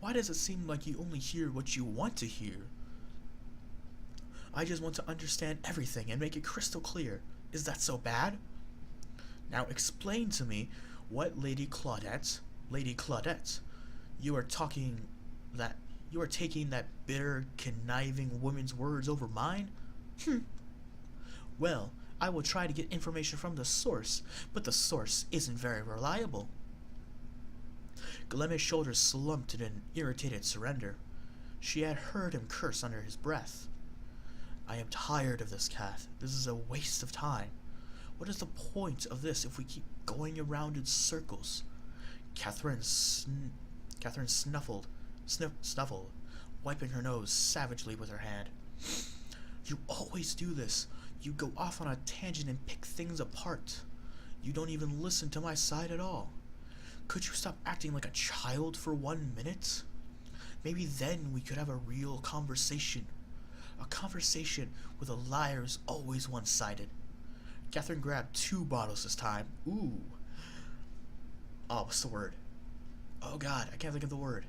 Why does it seem like you only hear what you want to hear? I just want to understand everything and make it crystal clear. Is that so bad? Now explain to me what Lady Claudette, you are taking that bitter, conniving woman's words over mine? Well, I will try to get information from the source, but the source isn't very reliable. Guilleme's shoulders slumped in an irritated surrender. She had heard him curse under his breath. I am tired of this, Kath. This is a waste of time. What is the point of this if we keep going around in circles? Catherine snuffled, wiping her nose savagely with her hand. You always do this. You go off on a tangent and pick things apart. You don't even listen to my side at all. Could you stop acting like a child for 1 minute? Maybe then we could have a real conversation. A conversation with a liar is always one-sided. Catherine grabbed 2 bottles this time. Ooh. Oh, what's the word? Oh god, I can't think of the word.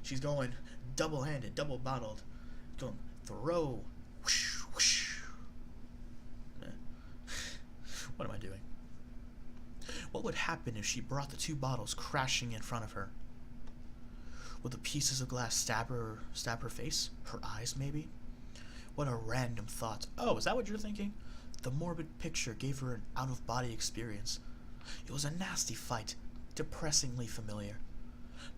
She's going double-handed, double-bottled. Going throw. Whoosh, whoosh. What am I doing? What would happen if she brought the 2 bottles crashing in front of her? Would the pieces of glass stab her face? Her eyes, maybe? What a random thought. Oh, is that what you're thinking? The morbid picture gave her an out-of-body experience. It was a nasty fight, depressingly familiar.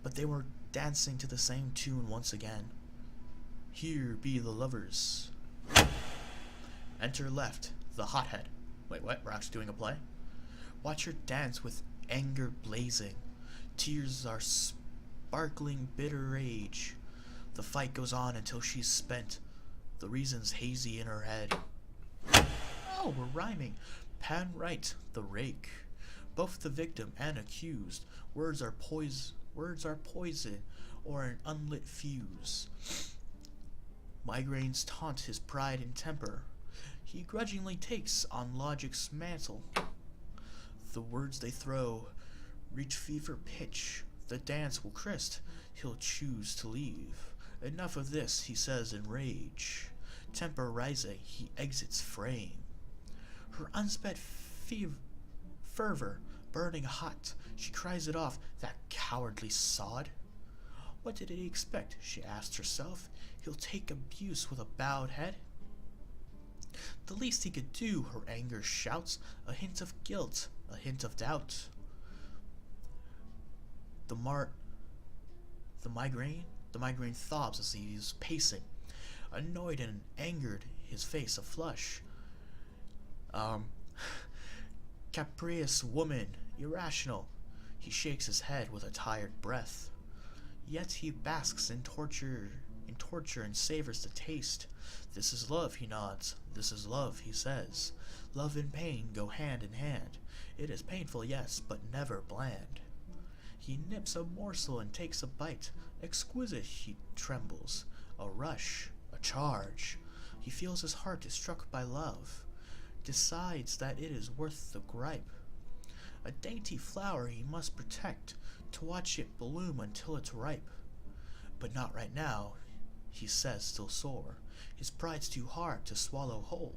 But they were dancing to the same tune once again. Here be the lovers. Enter left, the hothead. Wait, what? We're actually doing a play? Watch her dance with anger blazing. Tears are sparkling bitter rage. The fight goes on until she's spent. The reason's hazy in her head. Oh, we're rhyming. Pan right, the rake. Both the victim and accused. Words are poison or an unlit fuse. Migraines taunt his pride and temper. He grudgingly takes on logic's mantle. The words they throw reach fever pitch. The dance will crest. He'll choose to leave. Enough of this, he says in rage. Temper rising, he exits frame. Her unspent fervor burning hot. She cries it off, that cowardly sod. What did he expect? She asked herself. He'll take abuse with a bowed head? The least he could do, her anger shouts, a hint of guilt, a hint of doubt. The migraine throbs as he is pacing, annoyed and angered, his face a flush. Capricious woman, irrational. He shakes his head with a tired breath. Yet he basks in torture and savors the taste. This is love, he nods. This is love, he says. Love and pain go hand in hand. It is painful, yes, but never bland. He nips a morsel and takes a bite. Exquisite, he trembles. A rush, a charge. He feels his heart is struck by love. Decides that it is worth the gripe. A dainty flower he must protect, to watch it bloom until it's ripe. But not right now, he says, still sore. His pride's too hard to swallow whole.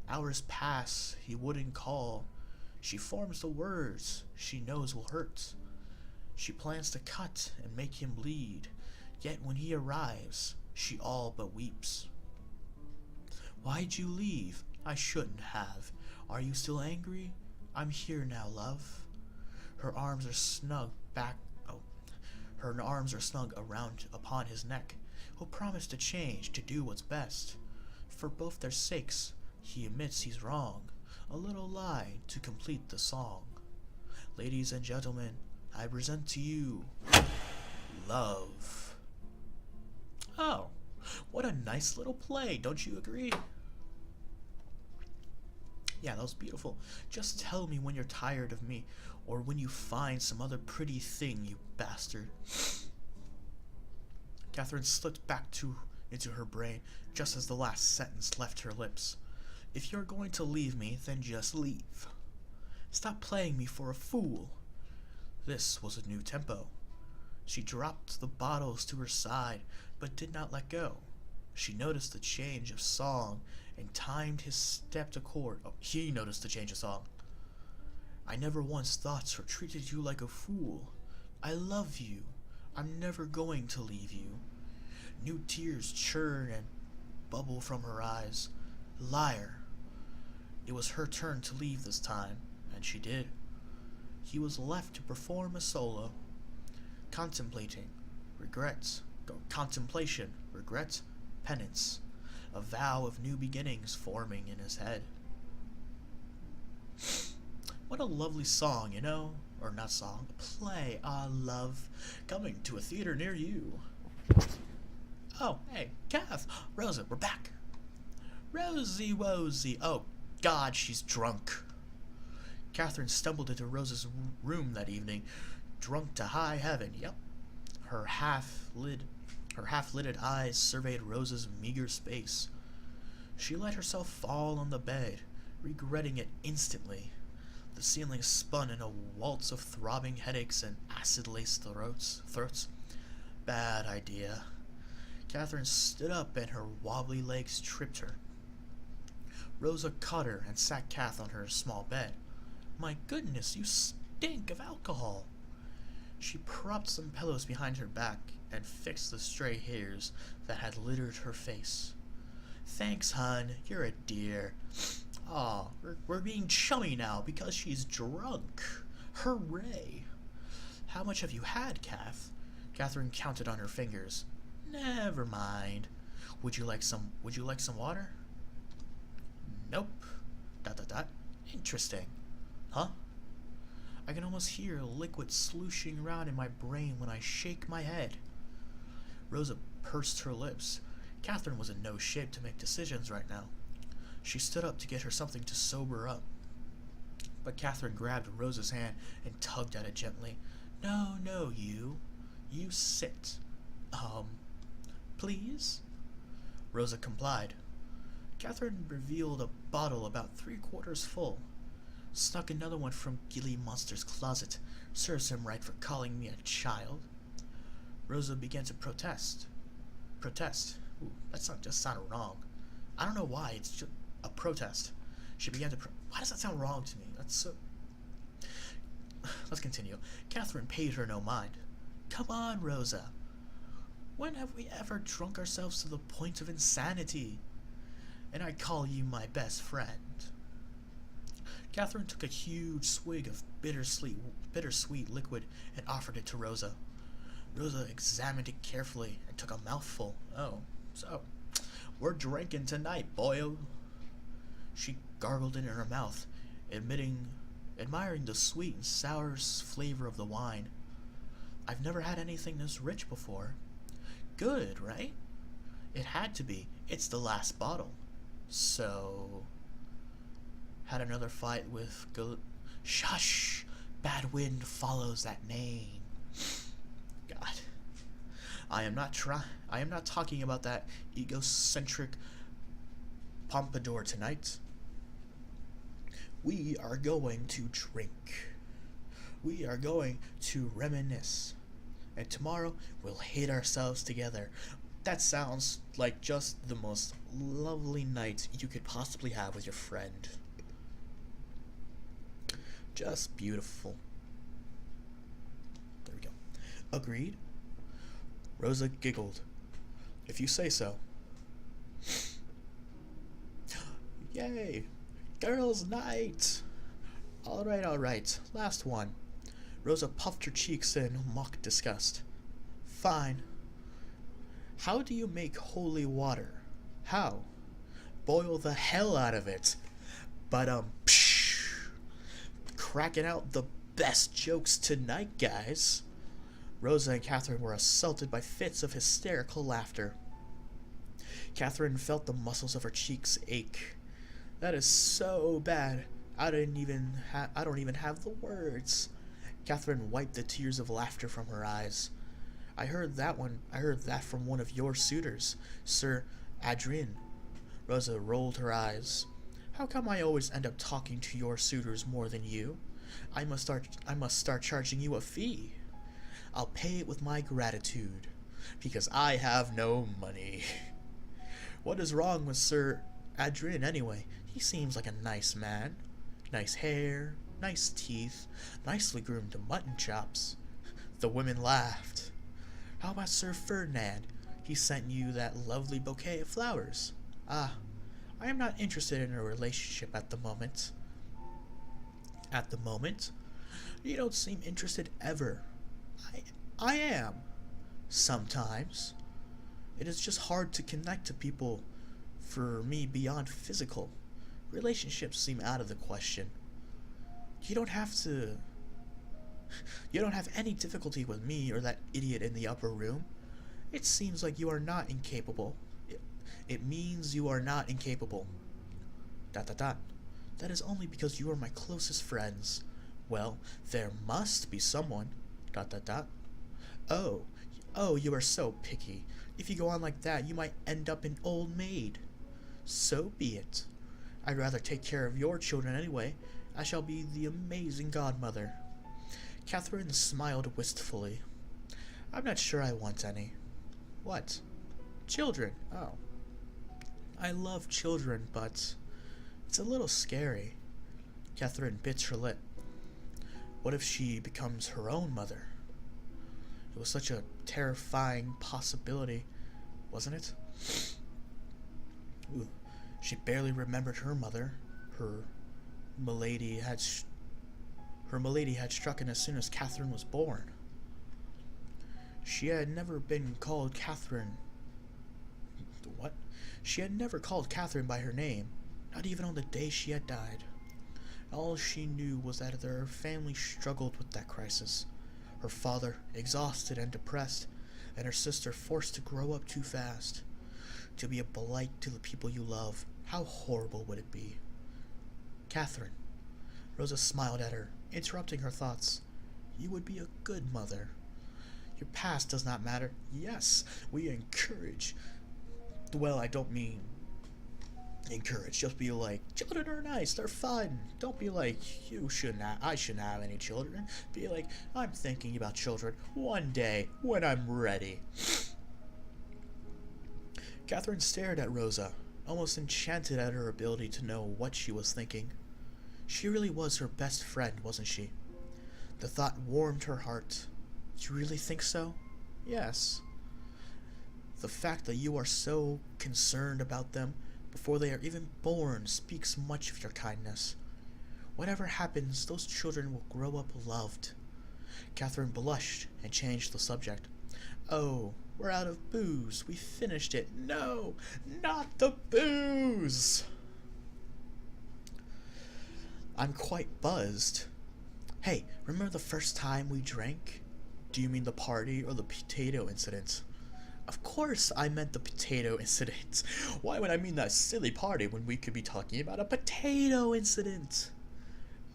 Hours pass, he wouldn't call. She forms the words she knows will hurt. She plans to cut and make him bleed. Yet when he arrives, she all but weeps. Why'd you leave? I shouldn't have. Are you still angry? I'm here now, love. Her arms are snug around upon his neck. He'll promise to change, to do what's best. For both their sakes, he admits he's wrong. A little lie to complete the song. Ladies and gentlemen, I present to you Love. Oh, what a nice little play, don't you agree? Yeah, that was beautiful. Just tell me when you're tired of me, or when you find some other pretty thing, you bastard. Catherine slipped back into her brain just as the last sentence left her lips. If you're going to leave me, then just leave. Stop playing me for a fool. This was a new tempo. She dropped the bottles to her side, but did not let go. She noticed the change of song and timed his step to chord. Oh, he noticed the change of song. I never once thought or treated you like a fool. I love you. I'm never going to leave you. New tears churn and bubble from her eyes. Liar. It was her turn to leave this time, and she did. He was left to perform a solo. Contemplation, regret, penance, a vow of new beginnings forming in his head. What a lovely song, you know? Or not song, play, love, coming to a theater near you. Oh, hey, Kath, Rosa, we're back. Rosie Wosie, oh God, she's drunk. Catherine stumbled into Rosa's room that evening, drunk to high heaven, yep. Her half-lidded eyes surveyed Rosa's meager space. She let herself fall on the bed, regretting it instantly. The ceiling spun in a waltz of throbbing headaches and acid-laced throats. Bad idea. Catherine stood up and her wobbly legs tripped her. Rosa caught her and sat Kath on her small bed. My goodness, you stink of alcohol. She propped some pillows behind her back and fixed the stray hairs that had littered her face. Thanks, hun. You're a dear. Aw, we're being chummy now because she's drunk. Hooray. How much have you had, Kath? Catherine counted on her fingers. Never mind. Would you like some water? Nope. ... Interesting. Huh? I can almost hear liquid slooshing around in my brain when I shake my head. Rosa pursed her lips. Catherine was in no shape to make decisions right now. She stood up to get her something to sober up. But Catherine grabbed Rosa's hand and tugged at it gently. No, you. You sit. Please? Rosa complied. Catherine revealed a bottle about 3/4 full. Snuck another one from Gilly Monster's closet. Serves him right for calling me a child. Rosa began to protest. Ooh, just sounded wrong. I don't know why, it's just a protest. She began to why does that sound wrong to me? That's so... Let's continue. Catherine paid her no mind. Come on, Rosa. When have we ever drunk ourselves to the point of insanity? And I call you my best friend. Catherine took a huge swig of bittersweet liquid and offered it to Rosa. Rosa examined it carefully and took a mouthful. Oh, so we're drinking tonight, boyo. She gargled it in her mouth, admiring the sweet and sour flavor of the wine. I've never had anything this rich before. Good, right? It had to be. It's the last bottle. So... Had another fight with Shush! Bad wind follows that name. God. I am not talking about that egocentric pompadour tonight. We are going to drink. We are going to reminisce. And tomorrow we'll hate ourselves together. That sounds like just the most lovely night you could possibly have with your friend. Just beautiful. There we go. Agreed? Rosa giggled. If you say so. Yay! Girls' night! Alright. Last one. Rosa puffed her cheeks in mock disgust. Fine. How do you make holy water? How? Boil the hell out of it. But, cracking out the best jokes tonight, guys. Rosa and Catherine were assaulted by fits of hysterical laughter. Catherine felt the muscles of her cheeks ache. That is so bad. I don't even have the words. Catherine wiped the tears of laughter from her eyes. I heard that from one of your suitors, Sir Adrien. Rosa rolled her eyes. How come I always end up talking to your suitors more than you? I must start charging you a fee. I'll pay it with my gratitude, because I have no money. What is wrong with Sir Adrian anyway? He seems like a nice man. Nice hair, nice teeth, nicely groomed mutton chops. The women laughed. How about Sir Ferdinand? He sent you that lovely bouquet of flowers. Ah, I am not interested in a relationship at the moment. At the moment? You don't seem interested ever. I am. Sometimes. It is just hard to connect to people for me beyond physical. Relationships seem out of the question. You don't have any difficulty with me or that idiot in the upper room. It seems like you are not incapable. It means you are not incapable. ... That is only because you are my closest friends. Well, there must be someone. ... Oh, you are so picky. If you go on like that, you might end up an old maid. So be it. I'd rather take care of your children anyway. I shall be the amazing godmother. Catherine smiled wistfully. I'm not sure I want any. What? Children? Oh. I love children, but it's a little scary. Catherine bit her lip. What if she becomes her own mother? It was such a terrifying possibility, wasn't it? Ooh, she barely remembered her mother. Her milady had struck in as soon as Catherine was born. She had never been called Catherine. What? She had never called Catherine by her name, not even on the day she had died. All she knew was that their family struggled with that crisis. Her father, exhausted and depressed, and her sister forced to grow up too fast. To be a blight to the people you love, how horrible would it be? Catherine. Rosa smiled at her, interrupting her thoughts. You would be a good mother. Your past does not matter. Yes, we encourage. Well, I don't mean encourage. Just be like, children are nice, they're fun. Don't be like, I shouldn't have any children. Be like, I'm thinking about children one day when I'm ready. Catherine stared at Rosa, almost enchanted at her ability to know what she was thinking. She really was her best friend, wasn't she? The thought warmed her heart. Do you really think so? Yes. The fact that you are so concerned about them before they are even born speaks much of your kindness. Whatever happens, those children will grow up loved. Catherine blushed and changed the subject. Oh, we're out of booze. We finished it. No, not the booze! I'm quite buzzed. Hey, remember the first time we drank? Do you mean the party or the potato incident? Of course I meant the potato incident. Why would I mean that silly party when we could be talking about a potato incident?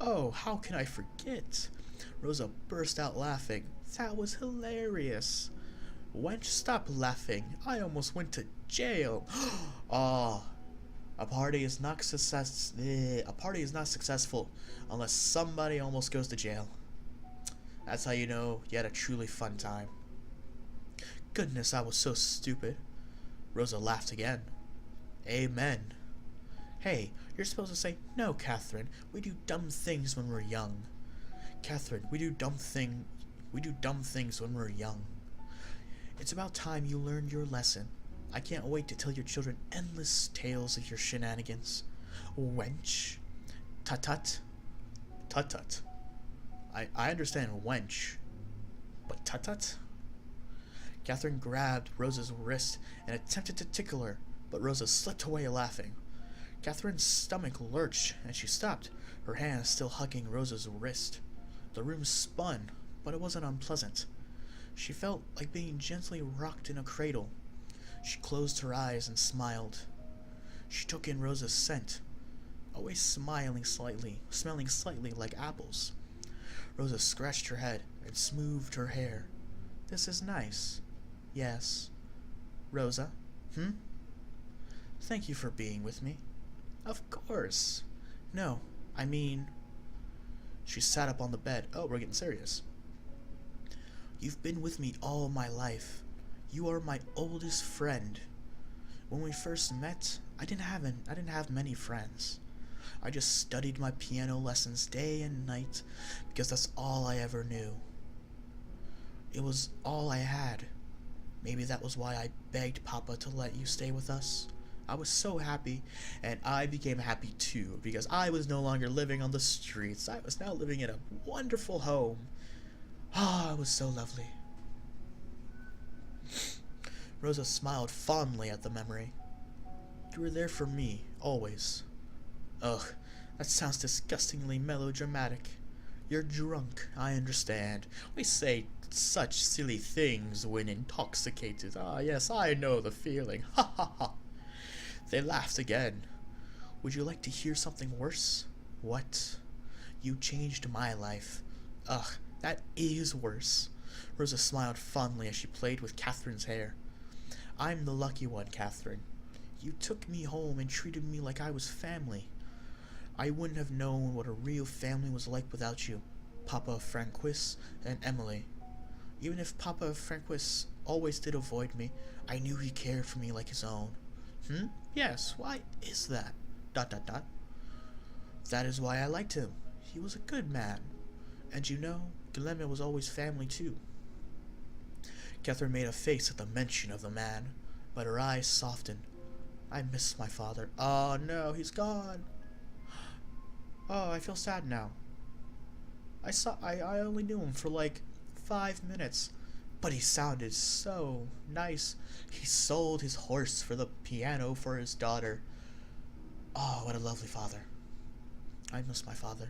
Oh, how can I forget? Rosa burst out laughing. That was hilarious. Wench, stop laughing. I almost went to jail. Ah, a party is not successful unless somebody almost goes to jail. That's how you know you had a truly fun time. Goodness, I was so stupid. Rosa laughed again. Amen. Hey, you're supposed to say, no, Catherine, we do dumb things when we're young. Catherine, we do dumb things when we're young. It's about time you learned your lesson. I can't wait to tell your children endless tales of your shenanigans. Wench. Tut-tut. Tut-tut. I understand wench, but tut-tut? Catherine grabbed Rosa's wrist and attempted to tickle her, but Rosa slipped away laughing. Catherine's stomach lurched, and she stopped, her hand still hugging Rosa's wrist. The room spun, but it wasn't unpleasant. She felt like being gently rocked in a cradle. She closed her eyes and smiled. She took in Rosa's scent, always smelling slightly like apples. Rosa scratched her head and smoothed her hair. This is nice. Yes. Rosa? Thank you for being with me. Of course. No, I mean... She sat up on the bed. Oh, we're getting serious. You've been with me all my life. You are my oldest friend. When we first met, I didn't have many friends. I just studied my piano lessons day and night because that's all I ever knew. It was all I had. Maybe that was why I begged Papa to let you stay with us. I was so happy, and I became happy too, because I was no longer living on the streets. I was now living in a wonderful home. Ah, it was so lovely. Rosa smiled fondly at the memory. You were there for me, always. Ugh, that sounds disgustingly melodramatic. You're drunk, I understand. We say such silly things when intoxicated. Ah, yes, I know the feeling. Ha ha ha. They laughed again. Would you like to hear something worse? What? You changed my life. Ugh, that is worse. Rosa smiled fondly as she played with Catherine's hair. I'm the lucky one, Catherine. You took me home and treated me like I was family. I wouldn't have known what a real family was like without you, Papa Franquis and Emily. Even if Papa Franquis always did avoid me, I knew he cared for me like his own. Yes, why is that? ... That is why I liked him. He was a good man. And you know, Guilleme was always family too. Catherine made a face at the mention of the man, but her eyes softened. I miss my father. Oh no, he's gone. Oh, I feel sad now. I only knew him for like 5 minutes, but he sounded so nice. He sold his horse for the piano for his daughter. Oh, what a lovely father. I miss my father.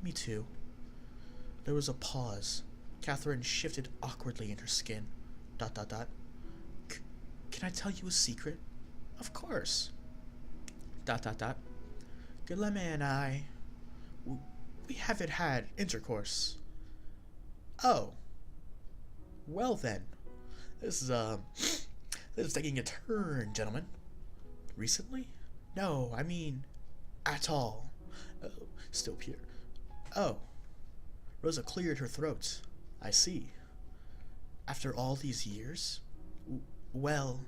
Me too. There was a pause. Catherine shifted awkwardly in her skin. ... Can I tell you a secret? Of course. ... Guilleme and I, we haven't had intercourse. Oh. Well then. This is taking a turn, gentlemen. Recently? No, I mean, at all. Still pure. Oh. Rosa cleared her throat. I see. After all these years? Well,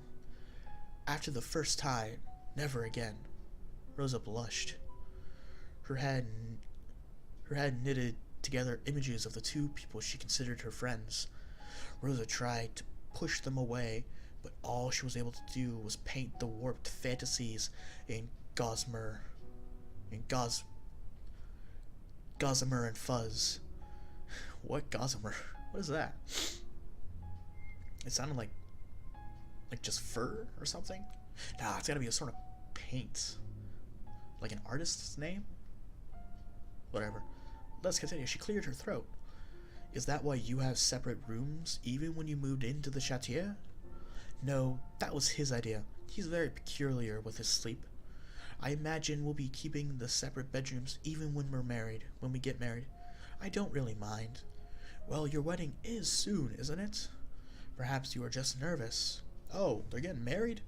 after the first time, never again. Rosa blushed. Her head knitted together images of the two people she considered her friends. Rosa tried to push them away, but all she was able to do was paint the warped fantasies in gossamer and fuzz. What gossamer? What is that? It sounded like just fur or something? Nah, it's gotta be a sort of paint. Like an artist's name? Whatever. Let's continue. She cleared her throat. Is that why you have separate rooms even when you moved into the château? No, that was his idea. He's very peculiar with his sleep. I imagine we'll be keeping the separate bedrooms even when we get married. I don't really mind. Well, your wedding is soon, isn't it? Perhaps you are just nervous. Oh, they're getting married?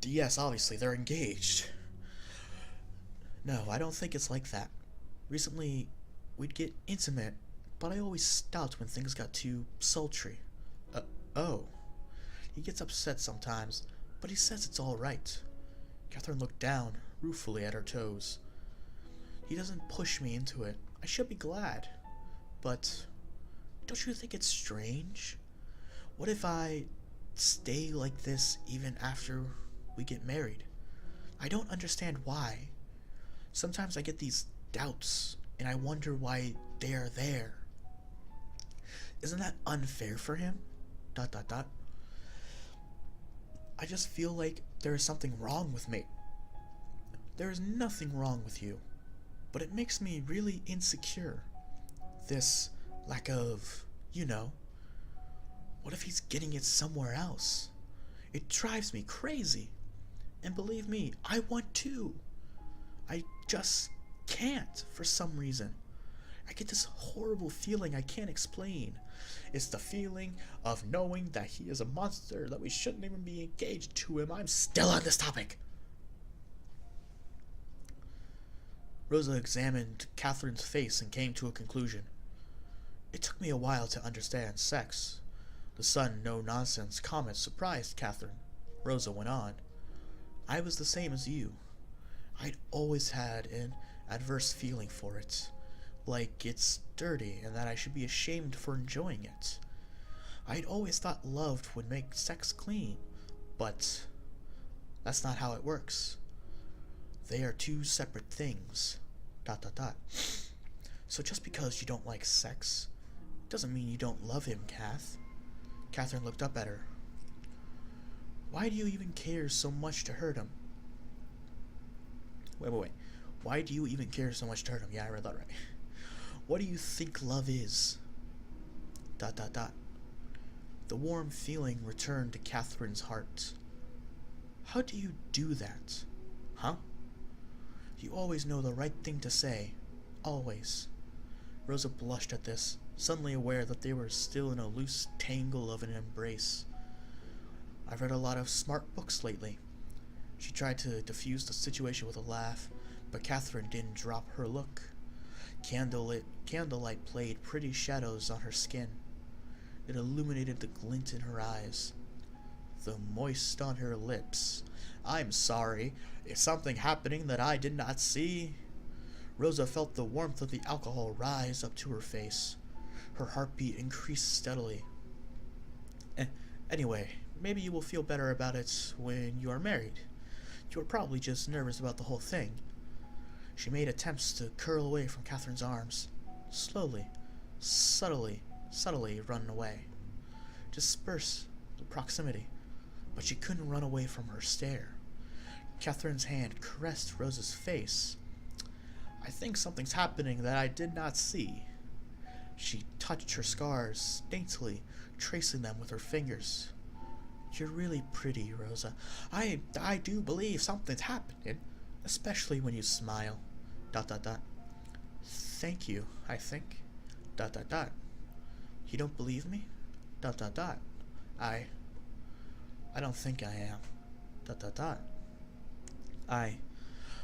Yes, obviously, they're engaged. No, I don't think it's like that. Recently, we'd get intimate, but I always stopped when things got too sultry. Oh. He gets upset sometimes, but he says it's all right. Catherine looked down, ruefully at her toes. He doesn't push me into it. I should be glad. But don't you think it's strange? What if I stay like this even after we get married? I don't understand why. Sometimes I get these doubts, and I wonder why they are there. Isn't that unfair for him? ... I just feel like there is something wrong with me. There is nothing wrong with you, but it makes me really insecure. This lack of, what if he's getting it somewhere else? It drives me crazy. And believe me, I want to. I just can't for some reason. I get this horrible feeling I can't explain. It's the feeling of knowing that he is a monster, that we shouldn't even be engaged to him. I'm still on this topic. Rosa examined Catherine's face and came to a conclusion. It took me a while to understand sex. The sudden no-nonsense comment surprised Catherine. Rosa went on. I was the same as you. I'd always had an adverse feeling for it. Like it's dirty and that I should be ashamed for enjoying it. I'd always thought love would make sex clean, but that's not how it works. They are two separate things. ... So just because you don't like sex, doesn't mean you don't love him, Kath. Catherine looked up at her. Why do you even care so much to hurt him? Wait. Why do you even care so much to hurt him? Yeah, I read that right. What do you think love is? ... The warm feeling returned to Catherine's heart. How do you do that? Huh? You always know the right thing to say. Always. Rosa blushed at this, suddenly aware that they were still in a loose tangle of an embrace. I've read a lot of smart books lately. She tried to diffuse the situation with a laugh, but Catherine didn't drop her look. Candlelight played pretty shadows on her skin. It illuminated the glint in her eyes, the moist on her lips. I'm sorry. Is something happening that I did not see? Rosa felt the warmth of the alcohol rise up to her face. Her heartbeat increased steadily. Anyway, maybe you will feel better about it when you are married. You are probably just nervous about the whole thing. She made attempts to curl away from Catherine's arms. Slowly, subtly run away. Disperse the proximity. But she couldn't run away from her stare. Catherine's hand caressed Rosa's face. I think something's happening that I did not see. She touched her scars daintily, tracing them with her fingers. You're really pretty, Rosa. I do believe something's happening, especially when you smile. ... Thank you, I think. ... You don't believe me? ... I don't think I am. ...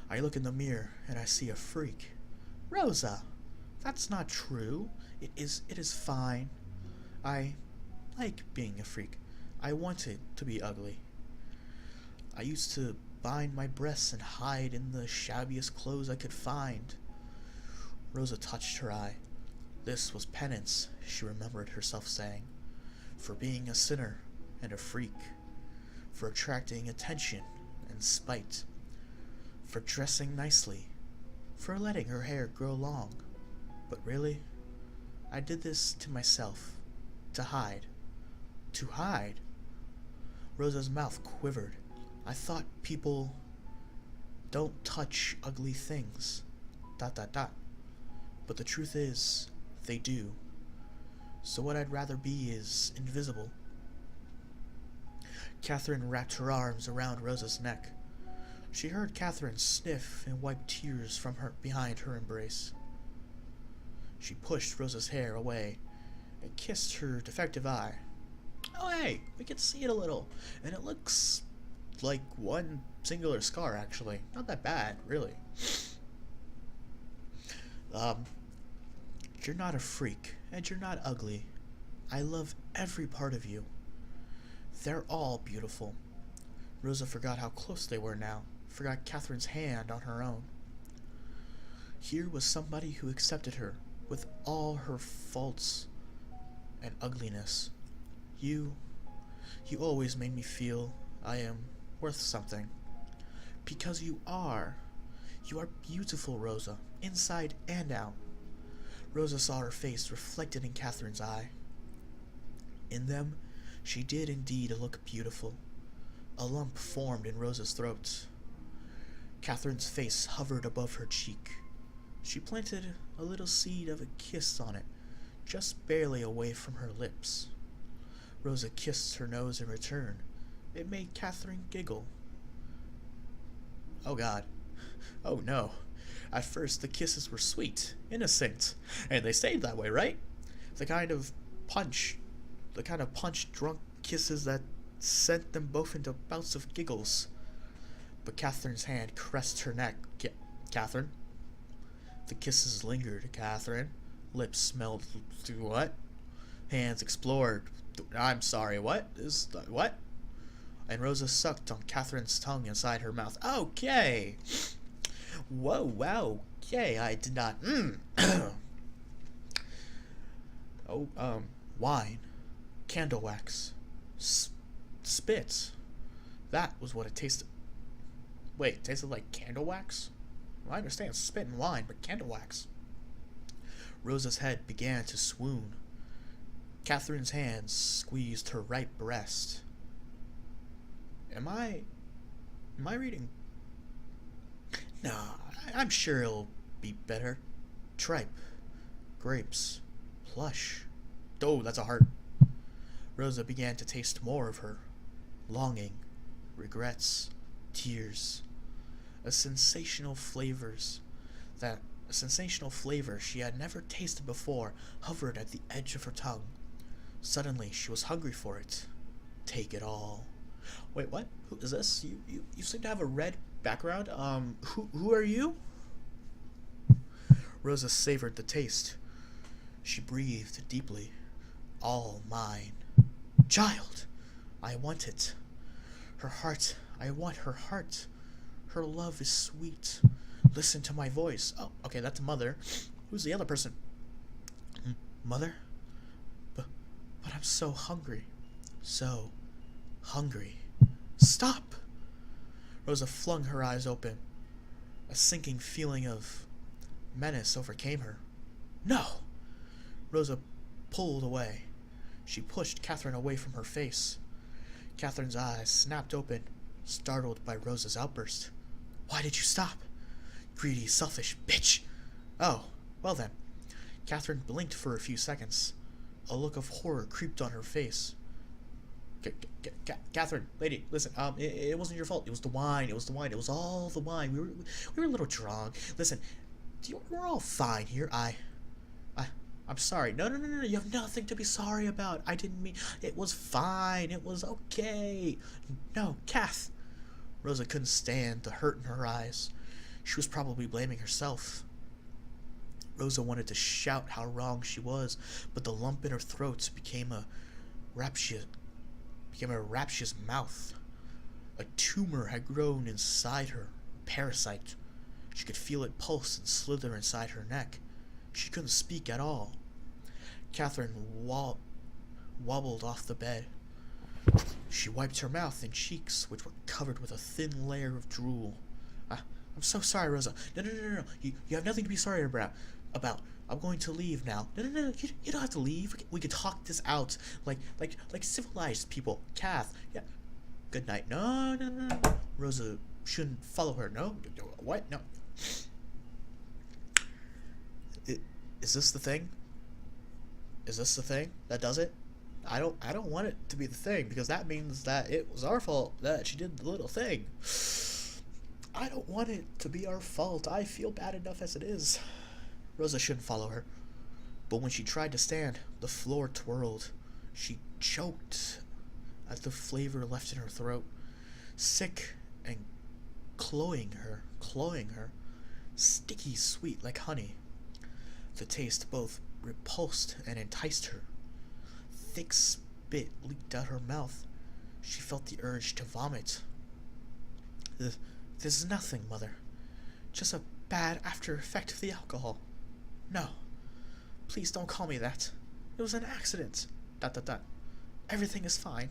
I look in the mirror and I see a freak. Rosa, that's not true. It is fine. I like being a freak. I want it to be ugly. I used to bind my breasts and hide in the shabbiest clothes I could find. Rosa touched her eye. This was penance, she remembered herself saying, for being a sinner and a freak, for attracting attention and spite, for dressing nicely, for letting her hair grow long. But really, I did this to myself, to hide. To hide? Rosa's mouth quivered. I thought people don't touch ugly things. ... But the truth is, they do. So what I'd rather be is invisible. Catherine wrapped her arms around Rosa's neck. She heard Catherine sniff and wipe tears from her behind her embrace. She pushed Rosa's hair away and kissed her defective eye. Oh hey, we can see it a little, and it looks like one singular scar actually. Not that bad, really. You're not a freak, and you're not ugly. I love every part of you. They're all beautiful. Rosa forgot how close they were now, forgot Catherine's hand on her own. Here was somebody who accepted her, with all her faults and ugliness. You always made me feel I am worth something. Because you are. You are beautiful, Rosa, inside and out. Rosa saw her face reflected in Catherine's eye. In them, she did indeed look beautiful. A lump formed in Rosa's throat. Catherine's face hovered above her cheek. She planted a little seed of a kiss on it, just barely away from her lips. Rosa kissed her nose in return. It made Catherine giggle. Oh God. Oh no. At first the kisses were sweet, innocent, and they stayed that way, right? The kind of punch drunk kisses that sent them both into bouts of giggles. But Catherine's hand caressed her neck. Catherine? The kisses lingered. Catherine. Lips smelled through what? Hands explored. I'm sorry, what? What? And Rosa sucked on Catherine's tongue inside her mouth. Okay. Whoa, wow. Okay, I did not. Wine. Candle wax. Spit. That was what it tasted. Wait, it tasted like candle wax? Well, I understand spit and wine, but candle wax. Rosa's head began to swoon. Catherine's hands squeezed her right breast. Am I reading? Nah, I'm sure it'll be better. Tripe. Grapes. Plush. Oh, that's a heart. Rosa began to taste more of her. Longing. Regrets. Tears. A sensational flavor she had never tasted before hovered at the edge of her tongue. Suddenly, she was hungry for it. Take it all. Wait, what? Who is this? You seem to have a red background. Who are you? Rosa savored the taste. She breathed deeply. All mine. Child! I want it. Her heart. I want her heart. Her love is sweet. Listen to my voice. Oh, okay, that's mother. Who's the other person? Mother? But I'm so hungry. So hungry. Stop! Rosa flung her eyes open. A sinking feeling of menace overcame her. No! Rosa pulled away. She pushed Catherine away from her face. Catherine's eyes snapped open, startled by Rosa's outburst. Why did you stop? Greedy, selfish bitch! Oh, well then. Catherine blinked for a few seconds. A look of horror creeped on her face. Catherine, lady, listen. It wasn't your fault. It was the wine. It was the wine. It was all the wine. We were a little drunk. Listen, we're all fine here. I'm sorry. No. You have nothing to be sorry about. I didn't mean. It was fine. It was okay. No, Kath. Rosa couldn't stand the hurt in her eyes. She was probably blaming herself. Rosa wanted to shout how wrong she was, but the lump in her throat became a rapturous mouth. A tumor had grown inside her, a parasite. She could feel it pulse and slither inside her neck. She couldn't speak at all. Catherine wobbled off the bed. She wiped her mouth and cheeks, which were covered with a thin layer of drool. I'm so sorry, Rosa. No. You have nothing to be sorry about. I'm going to leave now. No. You don't have to leave. We can talk this out like civilized people. Kath, yeah. Good night. No. Rosa shouldn't follow her. No. What? No. Is this the thing? Is this the thing that does it? I don't want it to be the thing, because that means that it was our fault that she did the little thing. I don't want it to be our fault. I feel bad enough as it is. Rosa shouldn't follow her. But when she tried to stand, the floor twirled. She choked at the flavor left in her throat, sick and cloying her, sticky sweet like honey. The taste both repulsed and enticed her. Thick spit leaked out her mouth. She felt the urge to vomit. This is nothing, Mother. Just a bad after effect of the alcohol. No. Please don't call me that. It was an accident. ... Everything is fine.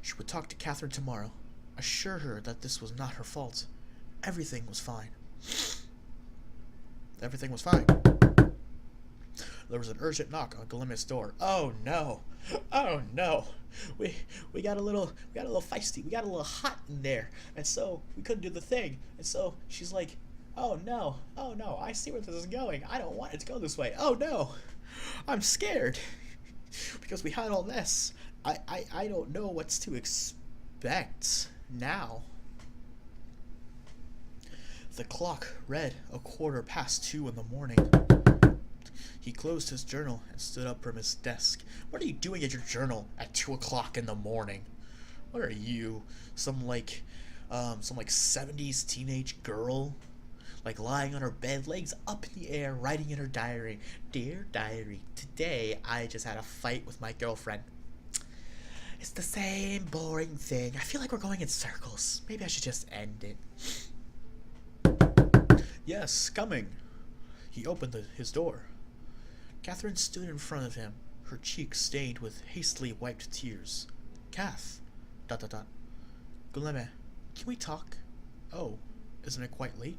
She would talk to Catherine tomorrow. Assure her that this was not her fault. Everything was fine. Everything was fine. There was an urgent knock on Guilleme's door. Oh no! Oh no! We got a little feisty. We got a little hot in there, and so we couldn't do the thing. And so she's like, "Oh no! Oh no! I see where this is going. I don't want it to go this way. Oh no! I'm scared because we had all this. I don't know what's to expect now." The clock read 2:15 in the morning. He closed his journal and stood up from his desk. What are you doing at your journal at 2 o'clock in the morning? What are you, some 70s teenage girl? like lying on her bed, legs up in the air, writing in her diary. Dear diary, today I just had a fight with my girlfriend. It's the same boring thing. I feel like we're going in circles. Maybe I should just end it. Yes, coming. He opened his door. Catherine stood in front of him, her cheeks stained with hastily wiped tears. Kath. ... Guilleme, can we talk? Oh, isn't it quite late?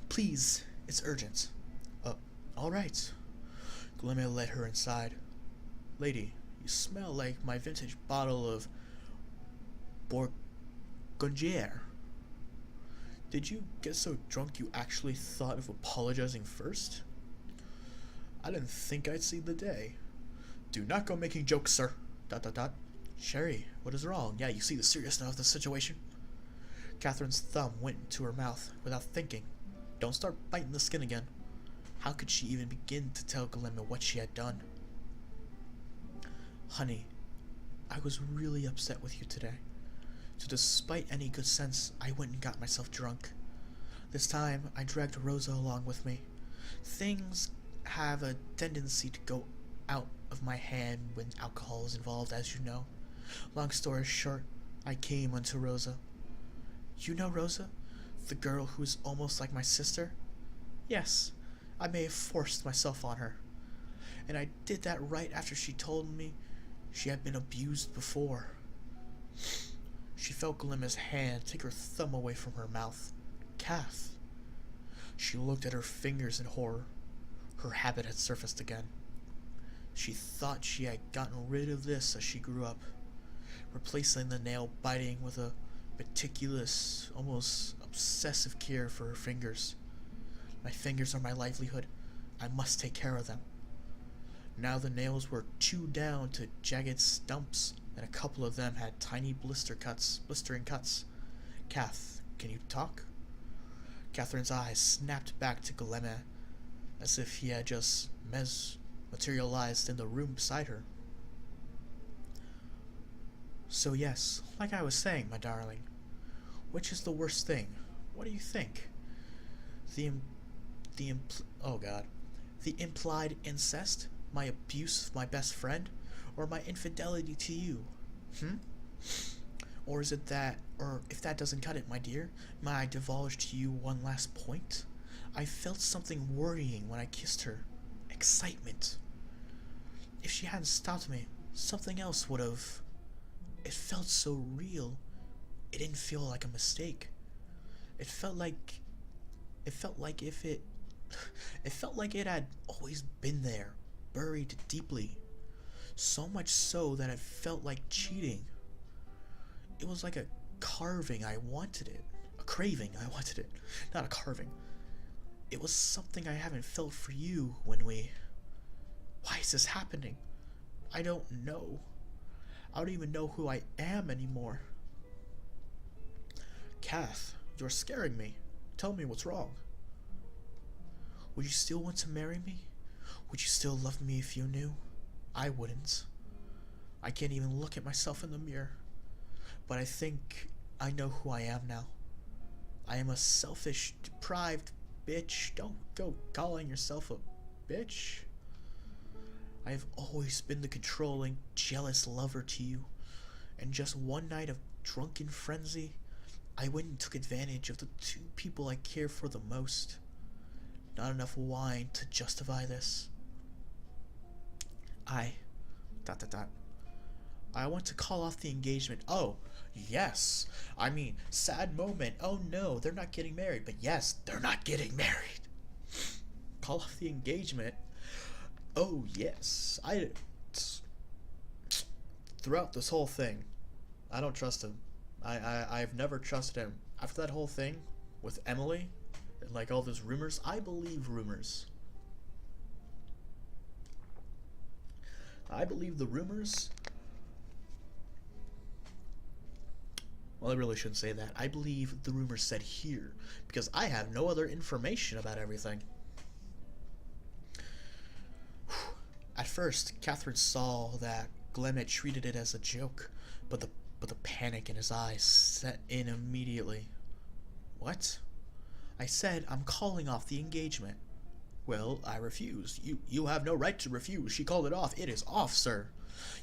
Please, it's urgent. All right. Guilleme led her inside. Lady, you smell like my vintage bottle of Bourgogne. Did you get so drunk you actually thought of apologizing first? I didn't think I'd see the day. Do not go making jokes, sir. ... Sherry, what is wrong? Yeah, you see the seriousness of the situation? Catherine's thumb went into her mouth without thinking. Don't start biting the skin again. How could she even begin to tell Guilleme what she had done? Honey, I was really upset with you today. So despite any good sense, I went and got myself drunk. This time, I dragged Rosa along with me. Things have a tendency to go out of my hand when alcohol is involved, as you know. Long story short, I came onto Rosa. You know Rosa? The girl who's almost like my sister? Yes, I may have forced myself on her. And I did that right after she told me she had been abused before. She felt Guilleme's hand take her thumb away from her mouth. Kath. She looked at her fingers in horror. Her habit had surfaced again. She thought she had gotten rid of this as she grew up, replacing the nail biting with a meticulous, almost obsessive care for her fingers. My fingers are my livelihood. I must take care of them. Now the nails were chewed down to jagged stumps, and a couple of them had tiny blistering cuts. Kath, can you talk? Catherine's eyes snapped back to Guilleme, as if he had just materialized in the room beside her. So yes, like I was saying, my darling, which is the worst thing? What do you think? The implied incest, my abuse of my best friend, or my infidelity to you? Or is it that, or if that doesn't cut it, my dear, may I divulge to you one last point? I felt something worrying when I kissed her. Excitement. If she hadn't stopped me, something else would have. It felt so real. It didn't feel like a mistake. It felt like it had always been there, buried deeply. So much so that it felt like cheating. It was like a carving. I wanted it. A craving. I wanted it. Not a carving. It was something I haven't felt for you when we... Why is this happening? I don't know. I don't even know who I am anymore. Kath, you're scaring me. Tell me what's wrong. Would you still want to marry me? Would you still love me if you knew? I wouldn't. I can't even look at myself in the mirror. But I think I know who I am now. I am a selfish, deprived bitch. Don't go calling yourself a bitch. I have always been the controlling, jealous lover to you. And just one night of drunken frenzy, I went and took advantage of the two people I care for the most. Not enough wine to justify this. I want to call off the engagement. Oh, yes. I mean, sad moment. Oh no, they're not getting married. But yes, they're not getting married. Call off the engagement. Oh yes. Throughout this whole thing, I don't trust him. I've never trusted him. After that whole thing with Emily and like all those rumors, I believe rumors. I believe the rumors. Well, I really shouldn't say that. I believe the rumors said here because I have no other information about everything. At first, Catherine saw that Guilleme treated it as a joke, but the panic in his eyes set in immediately. What? I said I'm calling off the engagement. Well, I refuse. You have no right to refuse. She called it off. It is off, sir.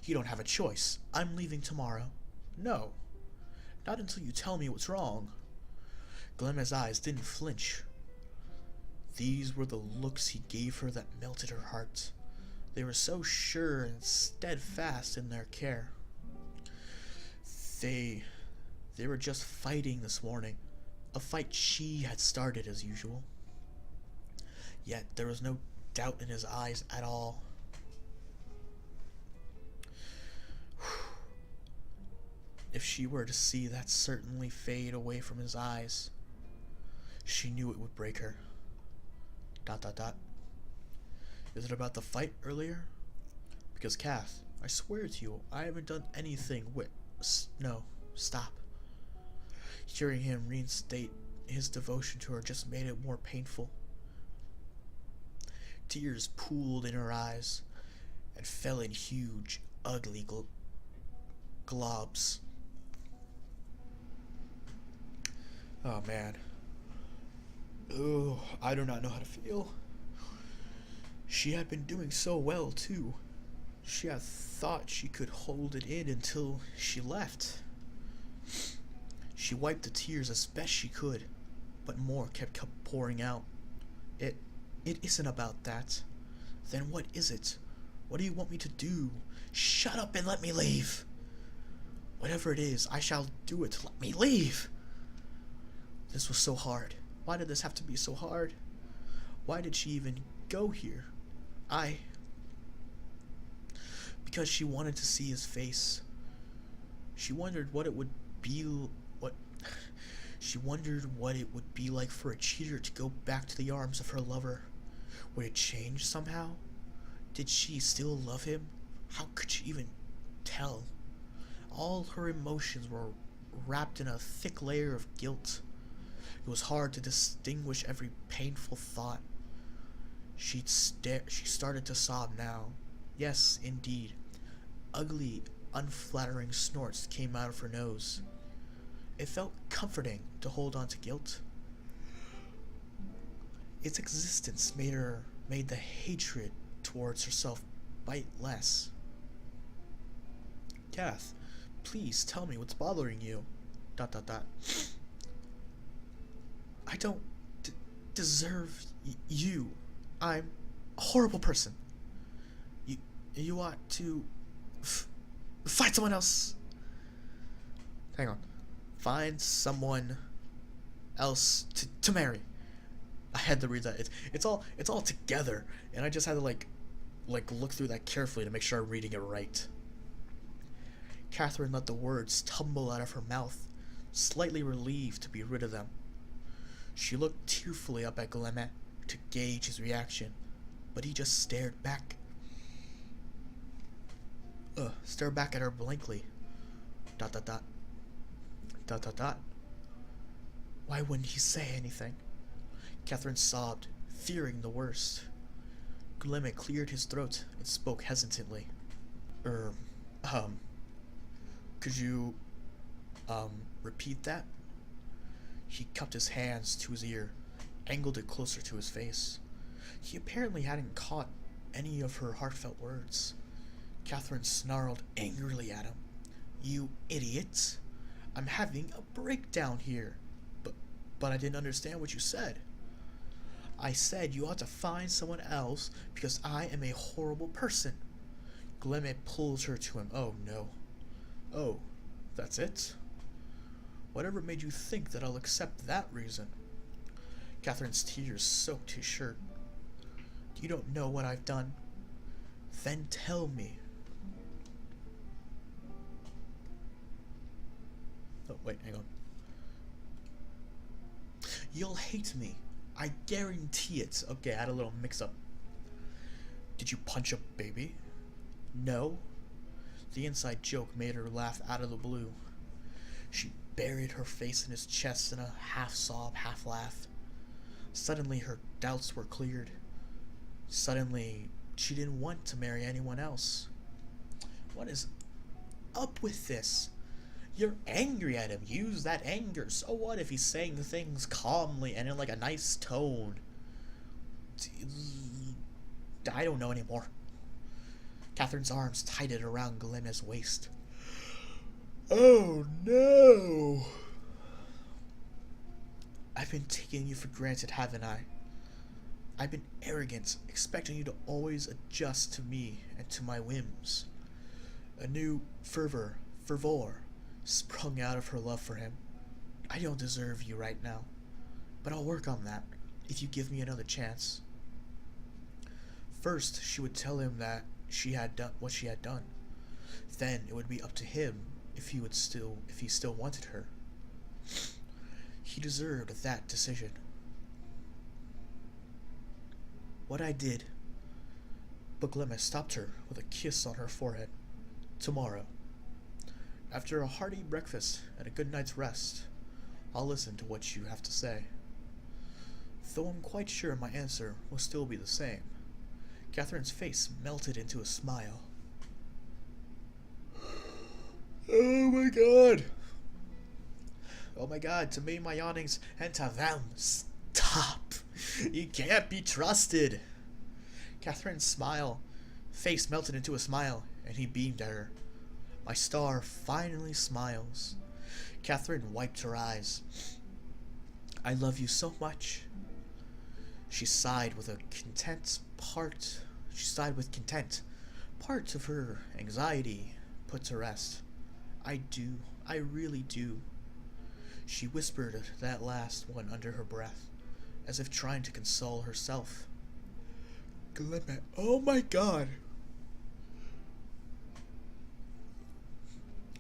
You don't have a choice. I'm leaving tomorrow. No. Not until you tell me what's wrong. Guilleme's eyes didn't flinch. These were the looks he gave her that melted her heart. They were so sure and steadfast in their care. They were just fighting this morning. A fight she had started as usual. Yet there was no doubt in his eyes at all. If she were to see that certainly fade away from his eyes, she knew it would break her. ... Is it about the fight earlier? Because, Kath, I swear to you, I haven't done anything with... No, stop. Hearing him reinstate his devotion to her just made it more painful. Tears pooled in her eyes and fell in huge, ugly globs. Oh, man. Oh, I do not know how to feel. She had been doing so well, too. She had thought she could hold it in until she left. She wiped the tears as best she could, but more kept pouring out. It isn't about that. Then what is it? What do you want me to do? Shut up and let me leave. Whatever it is, I shall do it. Let me leave. This was so hard. Why did this have to be so hard? Why did she even go here? Because she wanted to see his face. She wondered what it would be like for a cheater to go back to the arms of her lover. Would it change somehow? Did she still love him? How could she even tell? All her emotions were wrapped in a thick layer of guilt. It was hard to distinguish every painful thought. She started to sob now. Yes, indeed. Ugly, unflattering snorts came out of her nose. It felt comforting to hold on to guilt. Its existence made the hatred towards herself bite less. Kath, please tell me what's bothering you. ... I don't deserve you. I'm a horrible person. You ought to find someone else. Hang on. Find someone else to marry. I had to read that. It's all together, and I just had to like look through that carefully to make sure I'm reading it right. Catherine let the words tumble out of her mouth, slightly relieved to be rid of them. She looked tearfully up at Guilleme to gauge his reaction, but he just stared back at her blankly. ... Why wouldn't he say anything? Catherine sobbed, fearing the worst. Guilleme cleared his throat and spoke hesitantly. Could you, repeat that? He cupped his hands to his ear, angled it closer to his face. He apparently hadn't caught any of her heartfelt words. Catherine snarled angrily at him. You idiot! I'm having a breakdown here. But I didn't understand what you said. I said you ought to find someone else because I am a horrible person. Guilleme pulled her to him. Oh, no. Oh, that's it? Whatever made you think that I'll accept that reason? Catherine's tears soaked his shirt. You don't know what I've done. Then tell me. Oh, wait, hang on. You'll hate me. I guarantee it. Okay, I had a little mix-up. Did you punch a baby? No. The inside joke made her laugh out of the blue. She buried her face in his chest in a half-sob, half-laugh. Suddenly her doubts were cleared. Suddenly she didn't want to marry anyone else. What is up with this? You're angry at him. Use that anger. So what if he's saying things calmly and in like a nice tone? I don't know anymore. Catherine's arms tightened around Guilleme's waist. Oh no! I've been taking you for granted, haven't I? I've been arrogant, expecting you to always adjust to me and to my whims. A new fervor sprung out of her love for him. I don't deserve you right now, but I'll work on that if you give me another chance. First, she would tell him that she had done what she had done. Then it would be up to him if he still wanted her. He deserved that decision. What I did. But Guilleme stopped her with a kiss on her forehead. Tomorrow, after a hearty breakfast and a good night's rest, I'll listen to what you have to say. Though I'm quite sure my answer will still be the same. Catherine's face melted into a smile. Oh my god! Oh my god, to me, my yawnings, and to them, stop! You can't be trusted! Catherine's face melted into a smile, and he beamed at her. My star finally smiles. Catherine wiped her eyes. I love you so much. She sighed with content. Part of her anxiety put to rest. I do. I really do. She whispered that last one under her breath, as if trying to console herself. Guilleme, oh my god.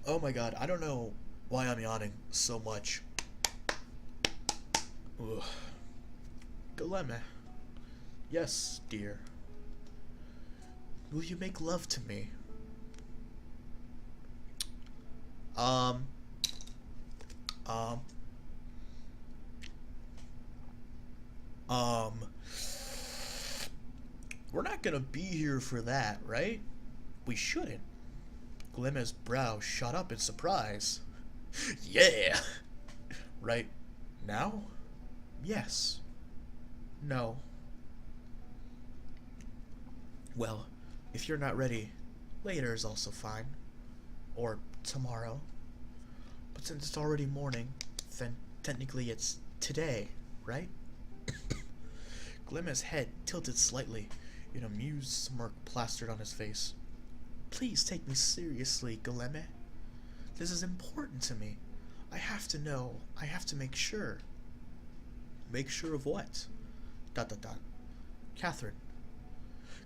Oh my god, I don't know why I'm yawning so much. Ugh. Guilleme. Yes, dear. Will you make love to me? We're not gonna be here for that, right? We shouldn't. Guilleme's brow shot up in surprise. Yeah! Right now? Yes. No. Well, if you're not ready, later is also fine. Or tomorrow. But since it's already morning, then technically it's today, right? Guilleme's head tilted slightly, an amused smirk plastered on his face. Please take me seriously, Guilleme. This is important to me. I have to know. I have to make sure. Make sure of what? ... Catherine.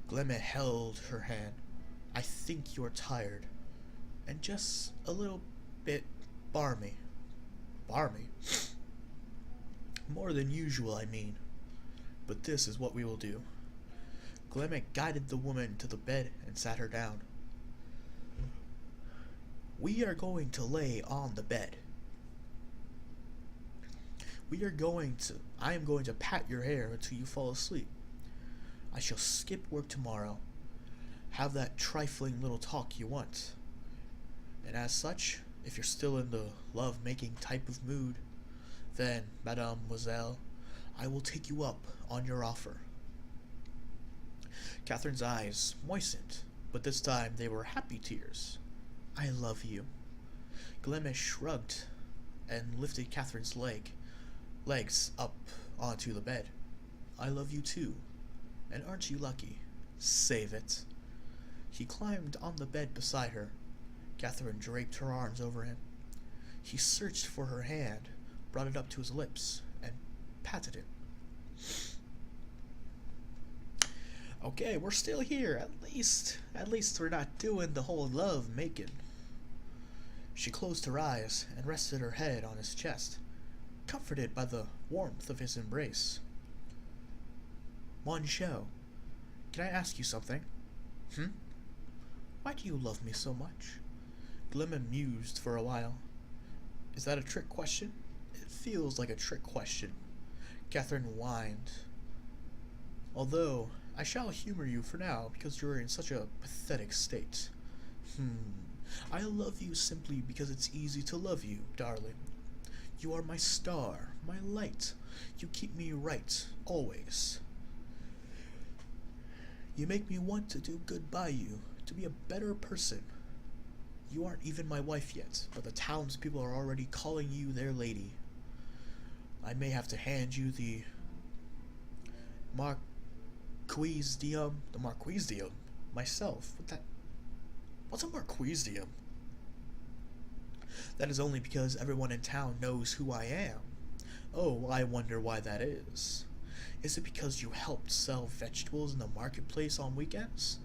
Guilleme held her hand. I think you're tired. And just a little bit barmy. Barmy? More than usual, I mean. But this is what we will do. Guilleme guided the woman to the bed and sat her down. We are going to lay on the bed. I am going to pat your hair until you fall asleep. I shall skip work tomorrow. Have that trifling little talk you want. And as such, if you're still in the love-making type of mood, then, mademoiselle, I will take you up on your offer. Catherine's eyes moistened, but this time they were happy tears. I love you. Guilleme shrugged and lifted Catherine's legs up onto the bed. I love you too. And aren't you lucky? Save it. He climbed on the bed beside her. Catherine draped her arms over him. He searched for her hand, brought it up to his lips, and patted it. Okay, we're still here. At least we're not doing the whole love making. She closed her eyes and rested her head on his chest, comforted by the warmth of his embrace. Mon Chou, can I ask you something? Why do you love me so much? Guilleme mused for a while. Is that a trick question? It feels like a trick question. Catherine whined. Although, I shall humor you for now because you're in such a pathetic state. I love you simply because it's easy to love you, darling. You are my star, my light. You keep me right, always. You make me want to do good by you, to be a better person. You aren't even my wife yet, but the townspeople are already calling you their lady. I may have to hand you the Marquise Diem myself. What's a Marquise Diem? That is only because everyone in town knows who I am. Oh, I wonder why that is. Is it because you helped sell vegetables in the marketplace on weekends?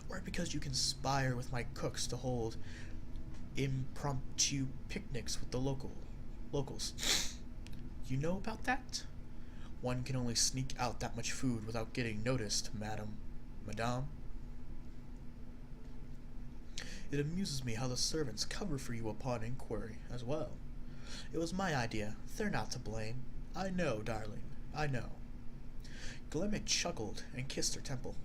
Or because you conspire with my cooks to hold impromptu picnics with the locals? You know about that? One can only sneak out that much food without getting noticed, madame. It amuses me how the servants cover for you upon inquiry, as well. It was my idea. They're not to blame. I know, darling. I know. Guilleme chuckled and kissed her temple.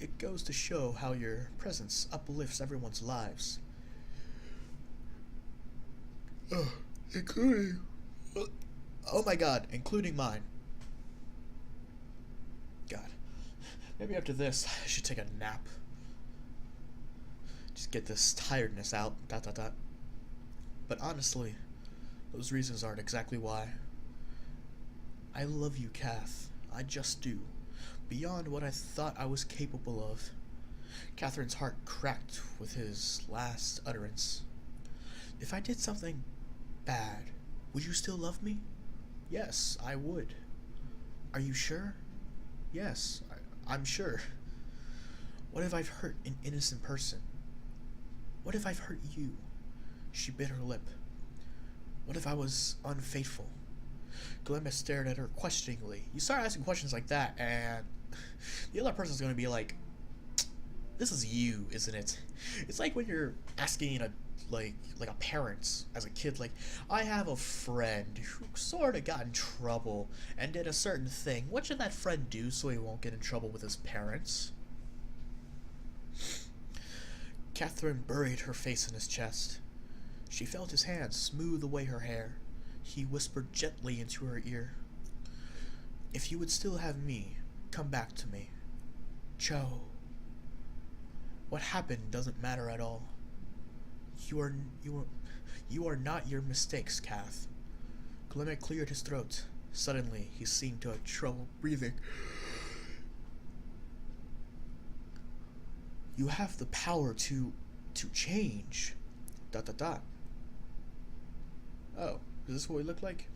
It goes to show how your presence uplifts everyone's lives. Including... Oh my god, including mine. God. Maybe after this, I should take a nap. Just get this tiredness out, ... But honestly, those reasons aren't exactly why. I love you, Kath. I just do. Beyond what I thought I was capable of. Catherine's heart cracked with his last utterance. If I did something bad, would you still love me? Yes, I would. Are you sure? Yes, I'm sure. What if I've hurt an innocent person? What if I've hurt you? She bit her lip. What if I was unfaithful? Guilleme stared at her questioningly. You start asking questions like that, and the other person's going to be like, this is you, isn't it? It's like when you're asking a parent as a kid, like, I have a friend who sort of got in trouble and did a certain thing. What should that friend do so he won't get in trouble with his parents? Catherine buried her face in his chest. She felt his hand smooth away her hair. He whispered gently into her ear, if you would still have me, come back to me. Cho. What happened doesn't matter at all. You are not your mistakes, Kath. Guilleme cleared his throat. Suddenly, he seemed to have trouble breathing. You have the power to change. ... Oh, is this what we look like?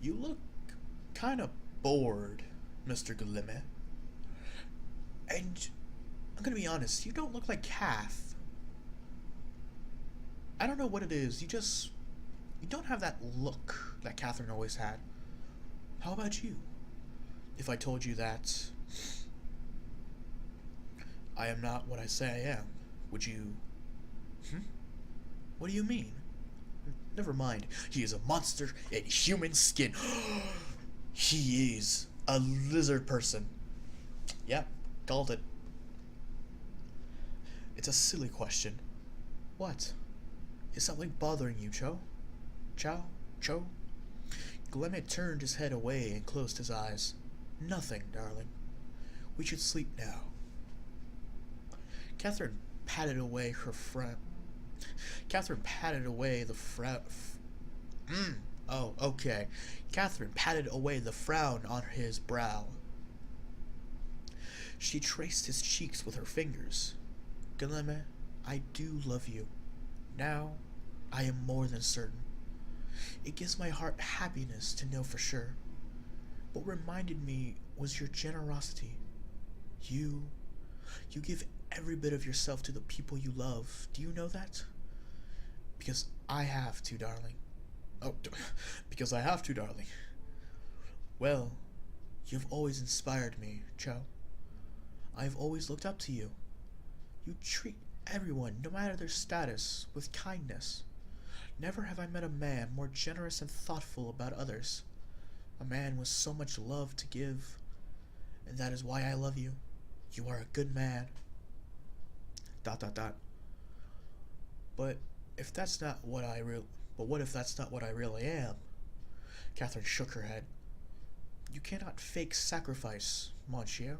You look kind of bored, Mr. Guilleme. And I'm gonna be honest, you don't look like Kath. I don't know what it is, you don't have that look that Catherine always had. How about you? If I told you that I am not what I say I am, would you... What do you mean? Never mind. He is a monster in human skin. He is a lizard person. Yep, called it. It's a silly question. What? Is something bothering you, Cho? Cho? Guilleme turned his head away and closed his eyes. Nothing, darling. We should sleep now. Catherine patted away her Catherine patted away the Catherine patted away the frown on his brow. She traced his cheeks with her fingers. Guilleme, I do love you. Now, I am more than certain. It gives my heart happiness to know for sure. What reminded me was your generosity. You give every bit of yourself to the people you love. Do you know that? Because I have to, darling. Oh, because I have to, darling. Well, you've always inspired me, Cho. I've always looked up to you. You treat everyone, no matter their status, with kindness. Never have I met a man more generous and thoughtful about others. A man with so much love to give. And that is why I love you. You are a good man. ... Dot dot dot. But if that's not what I real but what if that's not what I really am? Catherine shook her head. You cannot fake sacrifice, Monsieur.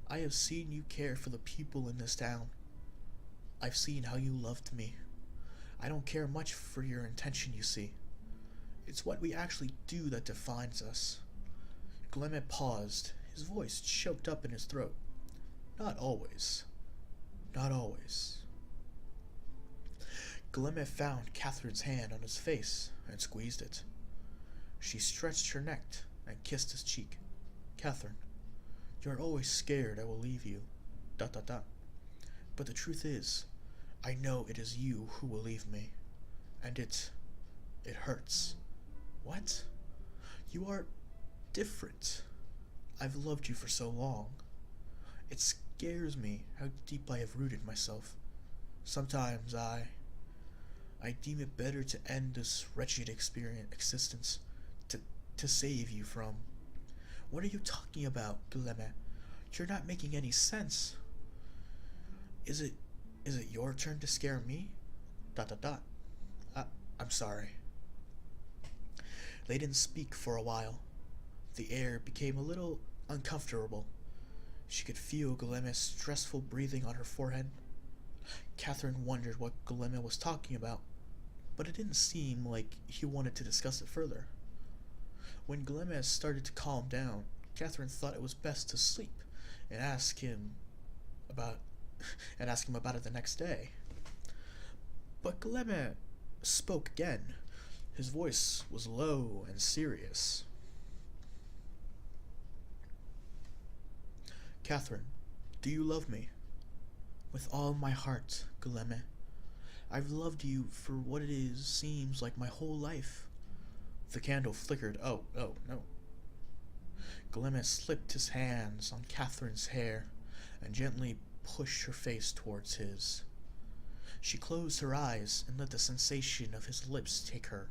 I have seen you care for the people in this town. I've seen how you loved me. I don't care much for your intention, you see. It's what we actually do that defines us. Guilleme paused, his voice choked up in his throat. Not always. Not always. Guilleme found Catherine's hand on his face and squeezed it. She stretched her neck and kissed his cheek. Catherine, you're always scared I will leave you. Dot dot dot. But the truth is, I know it is you who will leave me. And it hurts. What? You are different. I've loved you for so long. It scares me how deep I have rooted myself. Sometimes I deem it better to end this wretched existence, to save you from. What are you talking about, Guilleme? You're not making any sense. Is it your turn to scare me? Dot dot dot. I'm sorry. They didn't speak for a while. The air became a little uncomfortable. She could feel Guilleme's stressful breathing on her forehead. Catherine wondered what Guilleme was talking about, but it didn't seem like he wanted to discuss it further. When Guilleme started to calm down, Catherine thought it was best to sleep and ask him about it the next day. But Guilleme spoke again. His voice was low and serious. Catherine, do you love me? With all my heart, Guilleme. I've loved you for what seems like my whole life. The candle flickered. Oh, no. Guilleme slipped his hands on Catherine's hair and gently pushed her face towards his. She closed her eyes and let the sensation of his lips take her.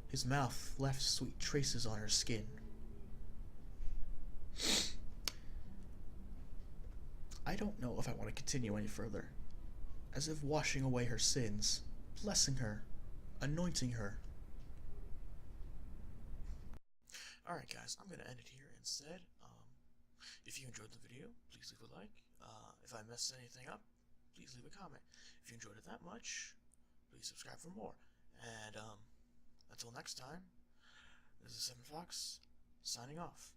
His mouth left sweet traces on her skin. I don't know if I want to continue any further. As if washing away her sins, blessing her, anointing her. Alright guys, I'm going to end it here instead. If you enjoyed the video, please leave a like. If I messed anything up, please leave a comment. If you enjoyed it that much, please subscribe for more. And until next time, this is 7Fox, signing off.